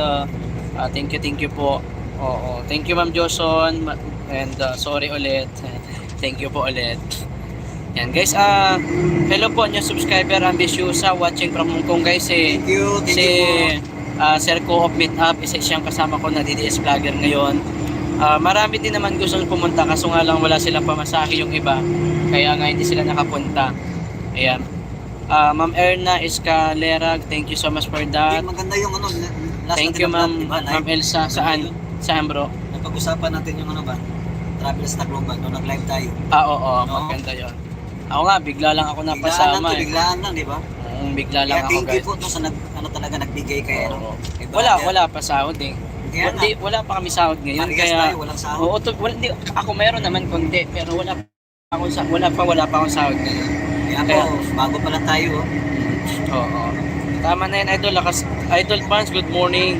thank you po. Oo, thank you, Ma'am Joson. And sorry ulit. Thank you po ulit. Yan guys, hello po new subscriber Ambitiosa watching from Hong Kong guys.
Thank you
Si Sir Co-op Meetup, isa siyang kasama ko na DDS vlogger ngayon. Marami din naman gustong pumunta kaso nga lang wala silang pamasahe yung iba. Kaya nga hindi sila nakapunta. Ayan. Ma'am Erna Escalera, thank you so much for that.
Maganda yung ano, last
Thank
natin
you
na
Ma'am
vlog, diba?
Ma'am Elsa. Saan? Saan bro?
Napag-usapan natin yung ano ba? Travel sa Tacloban, no? Nag-live tayo.
Oo, maganda yun. Ako nga, bigla lang ako napasama.
Biglaan lang, di ba?
Bigla lang
Kaya
ako
thank you
guys.
po to sa ano talaga nagbigay kay ano. kay
Wala
brother.
pa sahod eh.
Kaya
Hindi, wala pa kami sahod ngayon.
Parehas
Kaya,
tayo, walang sahod.
oo, hindi, ako meron naman kundi, pero wala pa akong sahod ngayon.
Kaya po, bago pa lang tayo.
Oo. Tama na yun, Idol. Idol fans, good morning.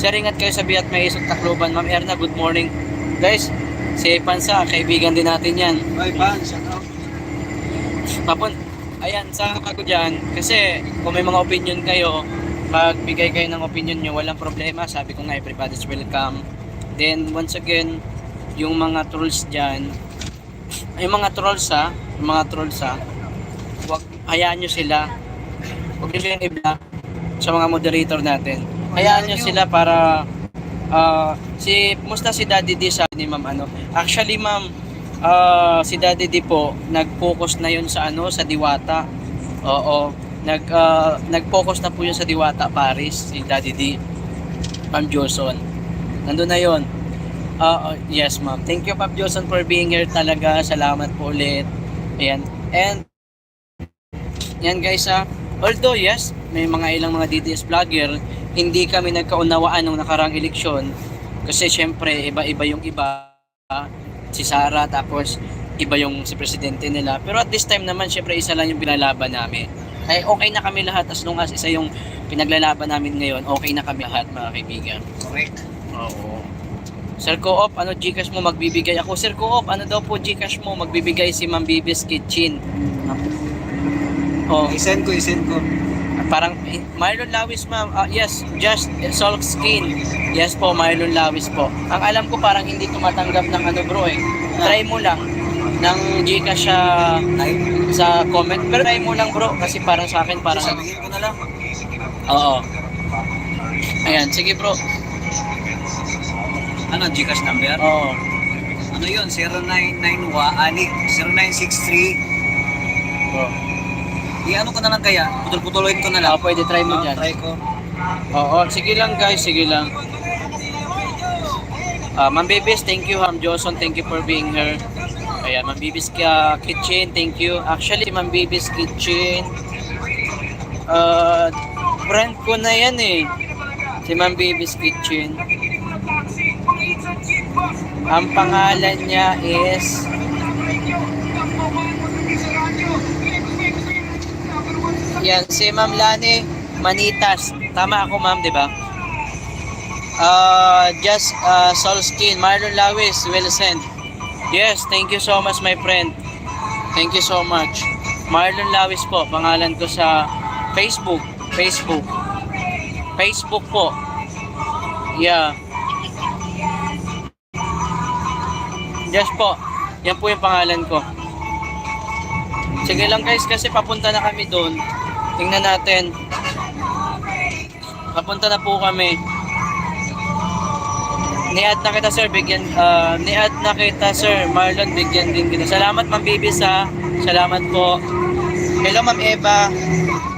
Sir, ingat kayo sa Biat May Isog Tacloban. Ma'am Erna, good morning. Guys, si Pansa, kaibigan din natin yan.
Bye, Pan. Shout out.
Ayan, sa ako dyan, kasi kung may mga opinion kayo, magbigay kayo ng opinion nyo, walang problema. Sabi ko nga, everybody's welcome. Then, once again, yung mga trolls dyan, yung mga trolls wag, hayaan nyo sila. Huwag nyo yung iba sa mga moderator natin. Hayaan nyo sila para, musta si Daddy D sa ni Ma'am ano. Actually, Ma'am, si Daddy D po, nag-focus na yun sa sa Diwata. Oo. Nag-focus na po yun sa Diwata Paris, si Daddy D. Ma'am Joson. Nandun na yun. Yes, Ma'am. Thank you, Ma'am Joson, for being here talaga. Salamat po ulit. Ayan. And, yan guys, although yes, may ilang mga DDS vlogger, hindi kami nagkaunawaan nung nakarang eleksyon. Kasi syempre, iba-iba yung iba. Si Sara, tapos iba yung si presidente nila. Pero at this time naman, syempre isa lang yung pinalaban namin. Ay okay na kami lahat as long as isa yung pinaglalaban namin ngayon, okay na kami lahat mga kaibigan.
Correct.
Oo. Sir Co-op, ano Gcash mo magbibigay ako? Sir Co-op, ano daw po Gcash mo magbibigay si Ma'am Bibi's Kitchen? Oh,
I-send ko.
parang Marlon Lawis ma'am. Yes, just Solk Skin. Yes po, Marlon Lawis po. Ang alam ko parang hindi tumatanggap ng ano bro eh. Try mo lang ng Gcash sa comment. Pero try mo lang bro kasi parang sa akin parang
Sabihin ko na lang.
oo. Ayan, sige bro.
Ano, Gcash number?
Oo.
Ano yun? 0963.
Bro.
I-ano ko na lang kaya? Putol-putuloyin ko na lang.
Pwede try mo dyan.
Try ko.
Oo, sige lang guys, sige lang. Ma'am Bibis, thank you. Ma'am Joson, thank you for being here. Ayan, Ma'am Bibis Kitchen, thank you. Actually, Ma'am Bibis Kitchen, friend ko na yan eh. Si Ma'am Bibis Kitchen. Ang pangalan niya is yan, si Ma'am Lani Manitas. Tama ako, Ma'am, di ba? Just Solskin, Marlon Lawis, will send. Yes, thank you so much, my friend. Thank you so much. Marlon Lawis po, pangalan ko sa Facebook. Facebook po. Yeah. Yes po. Yan po yung pangalan ko. Sige lang guys, kasi papunta na kami doon. Tingnan natin. Papunta na po kami. Ni-add na kita sir, ni-add na kita sir, Marlon, bigyan din kita. Salamat Ma'am Bibis ha. Salamat po. Hello Ma'am Eva.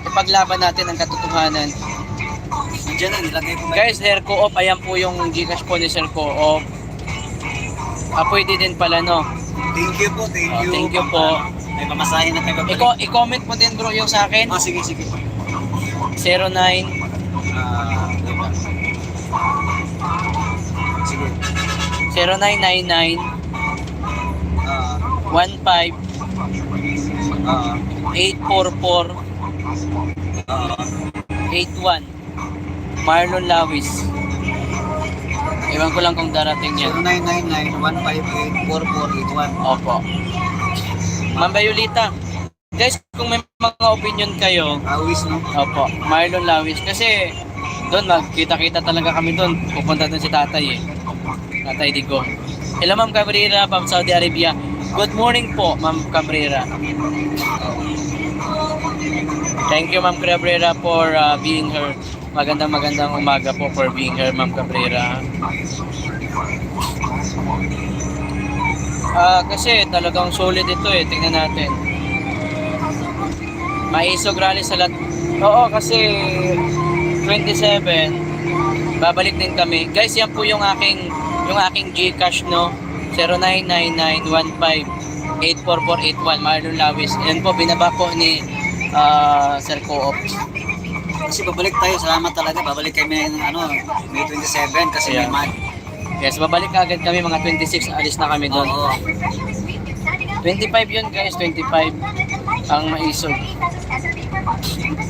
Ipaglaban natin ang katotohanan.
Diyan na, nilagay ko.
Guys, Sir Co-op, ayan po yung Gcash po ni Sir Co-op. Pwede din pala no.
Thank you po, thank you.
Thank you po.
May pamasahin na kayo babalik.
I-comment mo din bro yung sa akin.
Sige.
09
wait lang. Sige.
0999 15 844 81. Marlon Lawis. Ewan ko lang kung darating yan.
0999-158-4481.
Opo. Ma'am Bayulita, guys, kung may mga opinion kayo,
Awis, no?
opo, Marlon Lawis. Kasi doon, magkita-kita talaga kami doon. Pupunta doon si tatay eh. Tatay Digo. Hello Ma'am Cabrera from Saudi Arabia. Good morning po, Ma'am Cabrera. Thank you Ma'am Cabrera for being here. Magandang umaga po for being here, Ma'am Cabrera. Kasi talagang solid ito eh. Tingnan natin. Maisog rally sa lahat. Oo, kasi 27 babalik din kami. Guys, yan po yung aking GCash, no. 0999-15-84481 Marlon Lawis. Yan po, binaba po ni Sir Co-op.
Kasi babalik tayo, salamat talaga. Babalik kami ng May 27 kasi
Yeah.
may mag.
Yes, babalik agad kami mga 26. Alis na kami doon.
Oo.
25 yun guys, 25 ang maisog.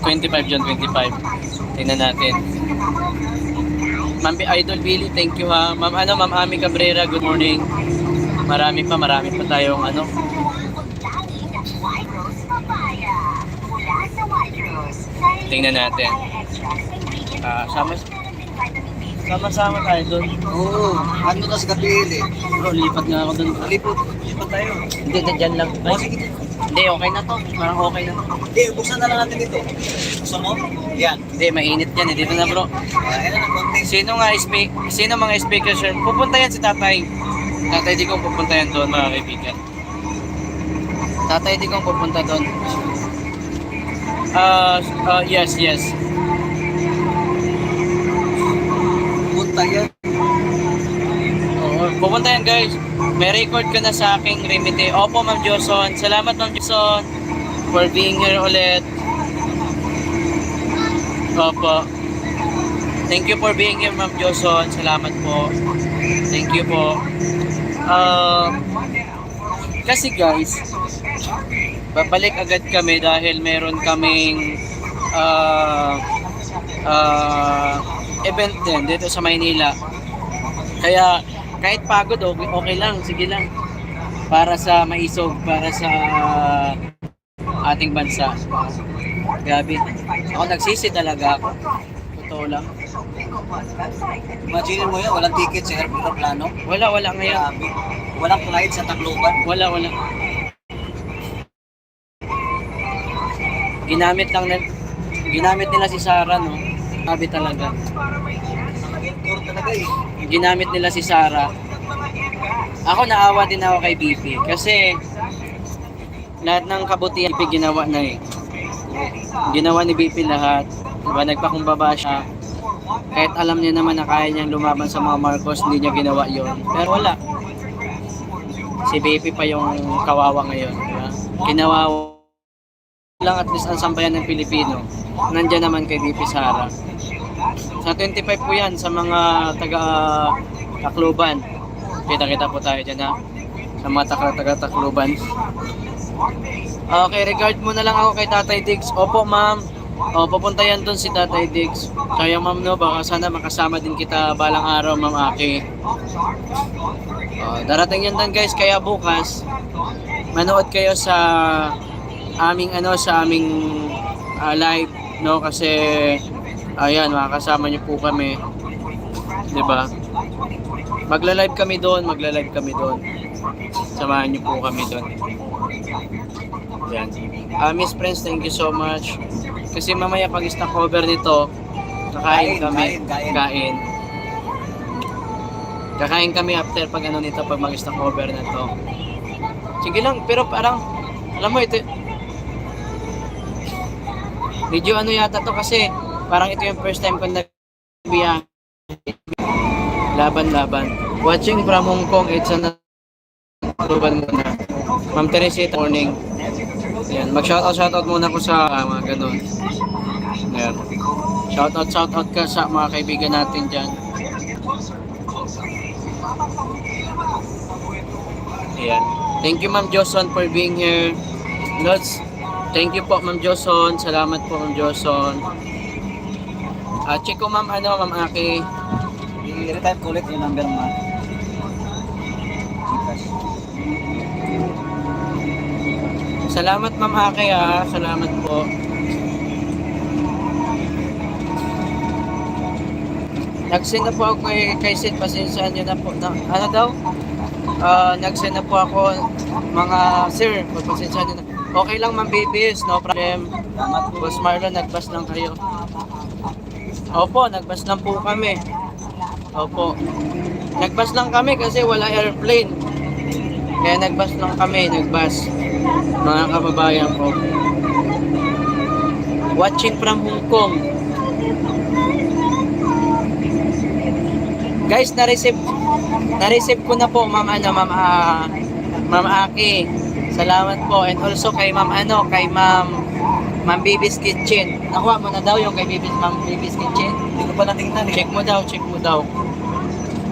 25 yun, 25. Tingnan natin. Ma'am Idol Billy, thank you ha. Ma'am Ami Cabrera, good morning. Marami pa tayong Tingnan natin. Sama-sama tayo doon.
Oo. Ano na sa kapili?
Bro, lipat nga ako doon.
Lipat tayo.
Hindi, dyan lang.
O, sige.
Hindi, okay na to. Parang okay na to.
Hindi, buksan na lang natin ito. Buksan mo? Yan.
Hindi, mainit yan. Dito na bro.
Ayan na, konti.
Sino mga speaker sir? Pupunta yan si tatay. Tatay di kong pupunta yan doon mga kaibigan. Tatay di kong pupunta doon. Yes.
Punta yan.
Oo, pupunta yan guys. May record ka na sa aking remite. Opo Ma'am Joson. Salamat Ma'am Joson for being here ulit. Opo. Thank you for being here Ma'am Joson. Salamat po. Thank you po. Kasi guys, babalik agad kami dahil meron kaming event din dito sa Maynila. Kaya kahit pagod, okay lang, sige lang. Para sa maisog, para sa ating bansa. Grabe. Ako nagsisi talaga ako. Totoo lang.
Imagine mo yan, walang ticket sa aeroplano.
Wala ngayon.
Grabe. Walang flight sa Tacloban.
Wala. Ginamit nila si Sarah, no? Grabe talaga.
Tour talaga eh.
Ginamit nila si Sarah. Ako naawa din ako kay BP kasi lahat ng kabutihan BP ginawa na eh. Ginawa ni BP lahat. Diba, nagpakumbaba siya. Kahit alam niya naman na kaya niyang lumaban sa mga Marcos, hindi niya ginawa yon. Pero wala. Si BP pa yung kawawa ngayon. Diba? Ginawa lang at least ang sambayan ng Pilipino. Nandiyan naman kay BP Sara. Sa 25 po yan sa mga taga Tacloban. Kita-kita po tayo dyan ha. Sa mga taga Tacloban. Okay, regard mo na lang ako kay Tatay Diggs. Opo ma'am. Pupunta yan doon si Tatay Diggs. Kaya ma'am no, baka sana makasama din kita balang araw ma'am Aki. Darating yan doon guys, kaya bukas manood kayo sa aming live no, kasi ayan, makakasama niyo po kami, 'di ba? Magla-live kami doon. Samahan niyo po kami doon. Yan. Miss Friends, thank you so much. Kasi mamaya pag stock cover nito, kakain kami. Kakain kami after pag nito, pag mag-stock cover na to. Sige lang, pero parang alam mo ito medyo yata to kasi parang ito yung first time ko nagbiyahe. Laban. Watching from Hong Kong, it's an Tacloban muna. Ma'am Teresita, morning. Yan, mag-shoutout muna ko sa mga ganun. Yan. Shoutout ka sa mga kaibigan natin dyan. Ayan. Thank you Ma'am Joson for being here. Lods, thank you po Ma'am Joson. Salamat po Ma'am Joson. Check ko ma'am, ma'am Aki.
I-retype ko ulit yung number mo. Gcash.
Salamat ma'am Aki salamat po. Nag-send na po ako kay Sid, pasensyahan nyo na po. Ano daw? Nag-send na po ako, mga sir, pasensyahan nyo na. Okay lang ma'am babies, no problem.
Salamat po.
Boss Marlon, nagbas lang kayo. Opo, nagbas lang po kami. Opo. Nagbas lang kami kasi wala airplane. Kaya nagbas lang kami, nagbas. Mga kababayan ko. Watching from Hong Kong. Guys, na-receive ko na po ma'am Ma'am Aki. Salamat po. And also kay kay Ma'am Baby's Kitchen. Nakuha mo na daw yung kay Ma'am Baby's Kitchen.
Hindi ko pa natingnan eh.
Check mo daw.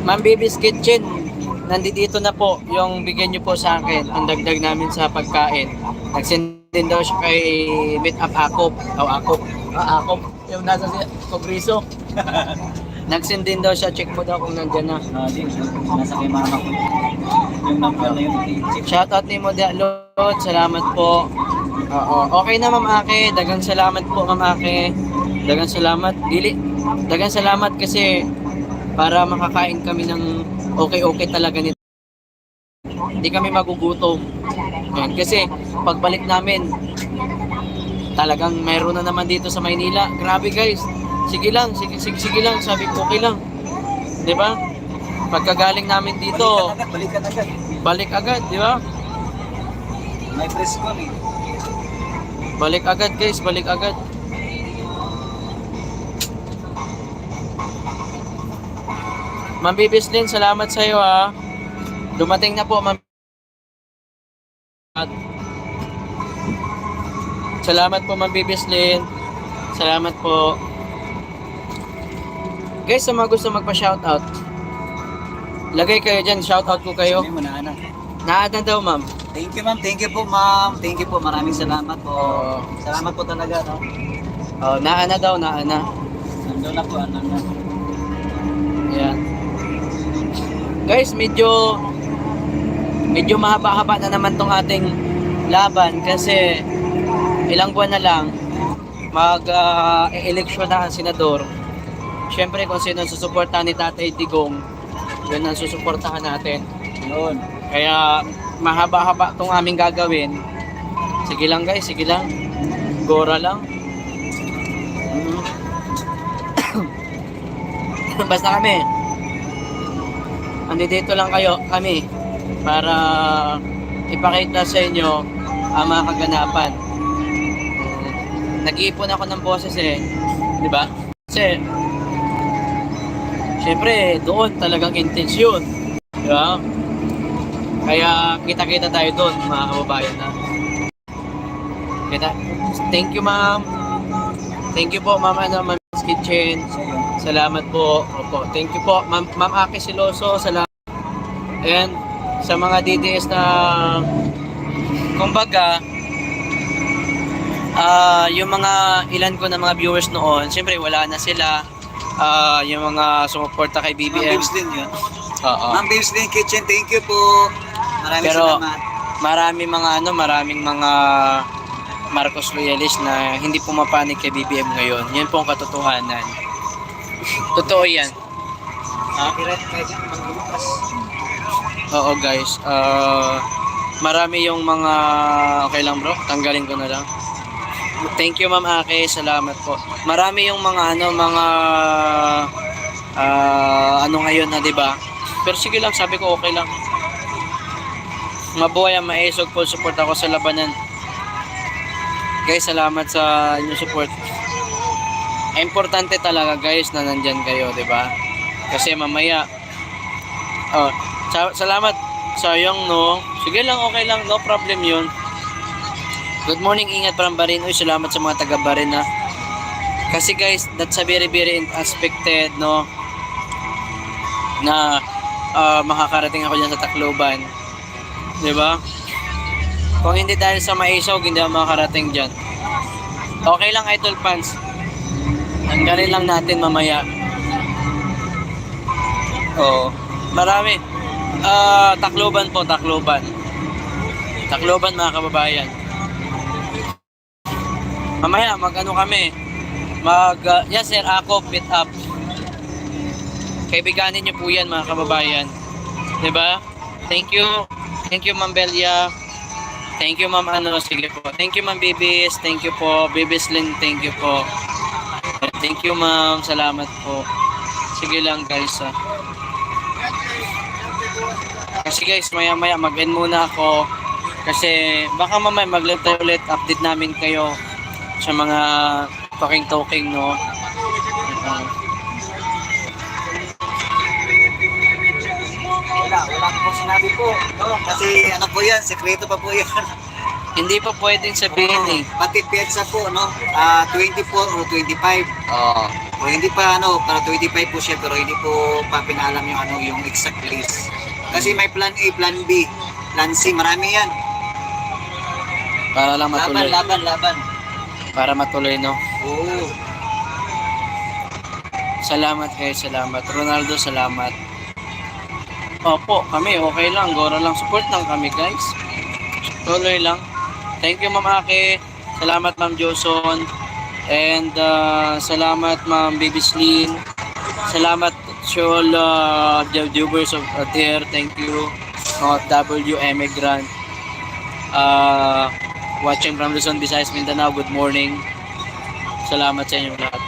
Ma'am Baby's Kitchen, nandito na po yung bigyan niyo po sa akin. Ang dagdag namin sa pagkain. Nag-send din daw siya kay Meet Up Akop. Akop. Yung nasa Kongreso. Nag-send din daw siya. Check mo daw kung nandyan na.
Di, nasa kay mama ko. Yung number na yun, i-check.
Shoutout ni Model Lord. Salamat po. Oo. Okay na Ma'am Aki. Dagang salamat po Ma'am Aki. Dagang salamat. Dagang salamat kasi para makakain kami ng okay talaga nito. Hindi kami magugutom. Yan. Kasi pagbalik namin, talagang mayroon na naman dito sa Maynila. Grabe guys. Sige lang, sabi ko okay lang. 'Di ba? Pagkagaling namin dito,
Balikan agad.
balik agad, 'di ba?
May press ko eh.
Balik agad guys, balik agad. Ma'am Bibislin, salamat sa iyo Dumating na po Ma'am. Salamat po Ma'am Bibislin. Salamat po. Guys, sa mga gusto magpa-shoutout, lagay kayo dyan, shoutout ko kayo.
Sabi mo na, Ana.
Naada daw, ma'am.
Thank you ma'am, thank you po ma'am. Thank you po, maraming salamat po. Salamat po talaga, no?
Naana daw, naana.
Nandun na po, ano na.
Yan. Guys, medyo mahaba-haba na naman tong ating laban kasi ilang buwan na lang mag-eleksyon na ang senador. Siyempre kung sino ang susuportahan ni Tatay Digong, yun ang susuportahan natin.
Yun.
Kaya mahaba-haba itong aming gagawin. Sige lang guys, sige lang. Gora lang. Basta kami. Andito lang kami para ipakita sa inyo ang mga kaganapan. Nag-iipon ako ng boses di ba? Kasi siyempre, doon talagang intensyon. Di ba? Kaya kita-kita tayo doon, mga kababayan na. Thank you, ma'am. Thank you po, ma'am, Ma'am's Kitchen. Salamat po. Opo. Thank you po, ma'am Aki Siloso. Salamat. And sa mga DDS na, kumbaga, yung mga ilan ko na mga viewers noon, siyempre wala na sila. Yung mga sumuporta kay
Ma'am
BBM.
Babes din yun.
Oo.
Ma'am Babes din Kitchen, thank you po. Maraming
Pero
salamat.
maraming mga Marcos loyalist na hindi pumapanig kay BBM ngayon. Yan po ang katotohanan. Totoo yan.
Pirat kayo dyan, mga bukas.
Oo guys. Marami yung mga okay lang bro, tanggalin ko na lang. Thank you Ma'am Aki, salamat po. Marami yung mga ngayon na 'di ba? Pero sige lang, sabi ko okay lang. Mabuhay ang maesog, full support ako sa labanan. Guys, salamat sa inyong support. Importante talaga guys na nandyan kayo, 'di ba? Kasi mamaya salamat sa yung no. Sige lang, okay lang, no problem 'yun. Good morning, ingat from Barin. Uy, salamat sa mga taga Barin na. Kasi guys, that's a very unexpected, no? Na makakarating ako dyan sa Tacloban. 'Di ba? Kung hindi dahil sa Maisog, hindi ako makakarating dyan. Okay lang, Idol Fans. Tanggalin lang natin mamaya. Oo. Marami. Tacloban po, Tacloban. Tacloban mga kababayan. Mamaya mag-ano kami. Yes sir, ako fit up. Kaibiganin niyo po yan mga kababayan. 'Di ba? Thank you. Thank you Ma'am Belia. Thank you Ma'am ano, sige po. Thank you Ma'am Bibis. Thank you po. Bibis Lynn, thank you po. Thank you Ma'am. Salamat po. Sige lang guys. Kasi guys, maya-maya mag-end muna ako. Kasi baka mamaya mag-live tayo ulit. Update namin kayo sa mga talking, no?
Wala ko po sinabi po. No? Kasi ano po yan, sekreto pa po yan.
Hindi pa pwedeng sabihin eh.
Pati piyetsa po, no? 24 o 25.
Oo.
O hindi pa ano, para 25 po siya pero hindi po pa pinalam yung ano, yung exact place. Kasi may plan A, plan B, plan C, marami yan.
Para lang matuloy.
Laban.
Para matuloy, no?
Oo.
Salamat guys, salamat. Ronaldo, salamat. Opo, kami okay lang. Gora lang. Support lang kami guys. Tuloy lang. Thank you Ma'am Ake. Salamat Ma'am Joson. And salamat Ma'am Bibislin. Salamat to all the viewers of there. Thank you. W Emigrant. Watching from Luzon, Visayas, Mindanao. Good morning. Salamat sa inyo lahat.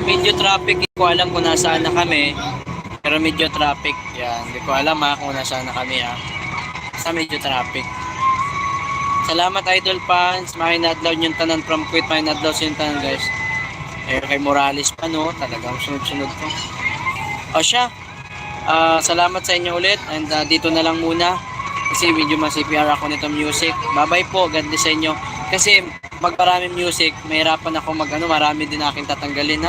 Medyo traffic. Hindi ko alam kung nasaan na kami. Pero medyo traffic. Yan. Hindi ko alam kung nasaan na kami Sa medyo traffic. Salamat idol fans. Makinadlaw yung tanan from Kuwait. Makinadlaw sa yung tanan guys. Kay Morales pa no. Talagang sunod-sunod to. O siya. Salamat sa inyo ulit. And dito na lang muna. Kasi medyo ma-CPR ako nito music. Bye-bye po. God bless sa inyo. Kasi magparaming music, mahirapan ako marami din aking tatanggalin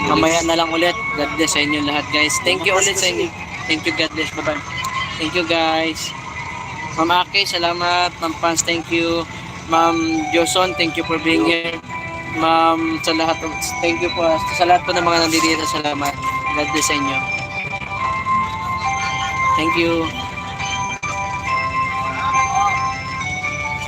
Mamaya na lang ulit. God bless sa inyo lahat guys. Thank you ulit sa inyo. Thank you, God bless. Bye-bye. Thank you guys. Ma'am Aki, salamat. Ma'am Pans, thank you. Ma'am Joson, thank you for being here. Ma'am, sa lahat, thank you po. Sa lahat po ng mga nandito, salamat. God bless sa inyo. Thank you.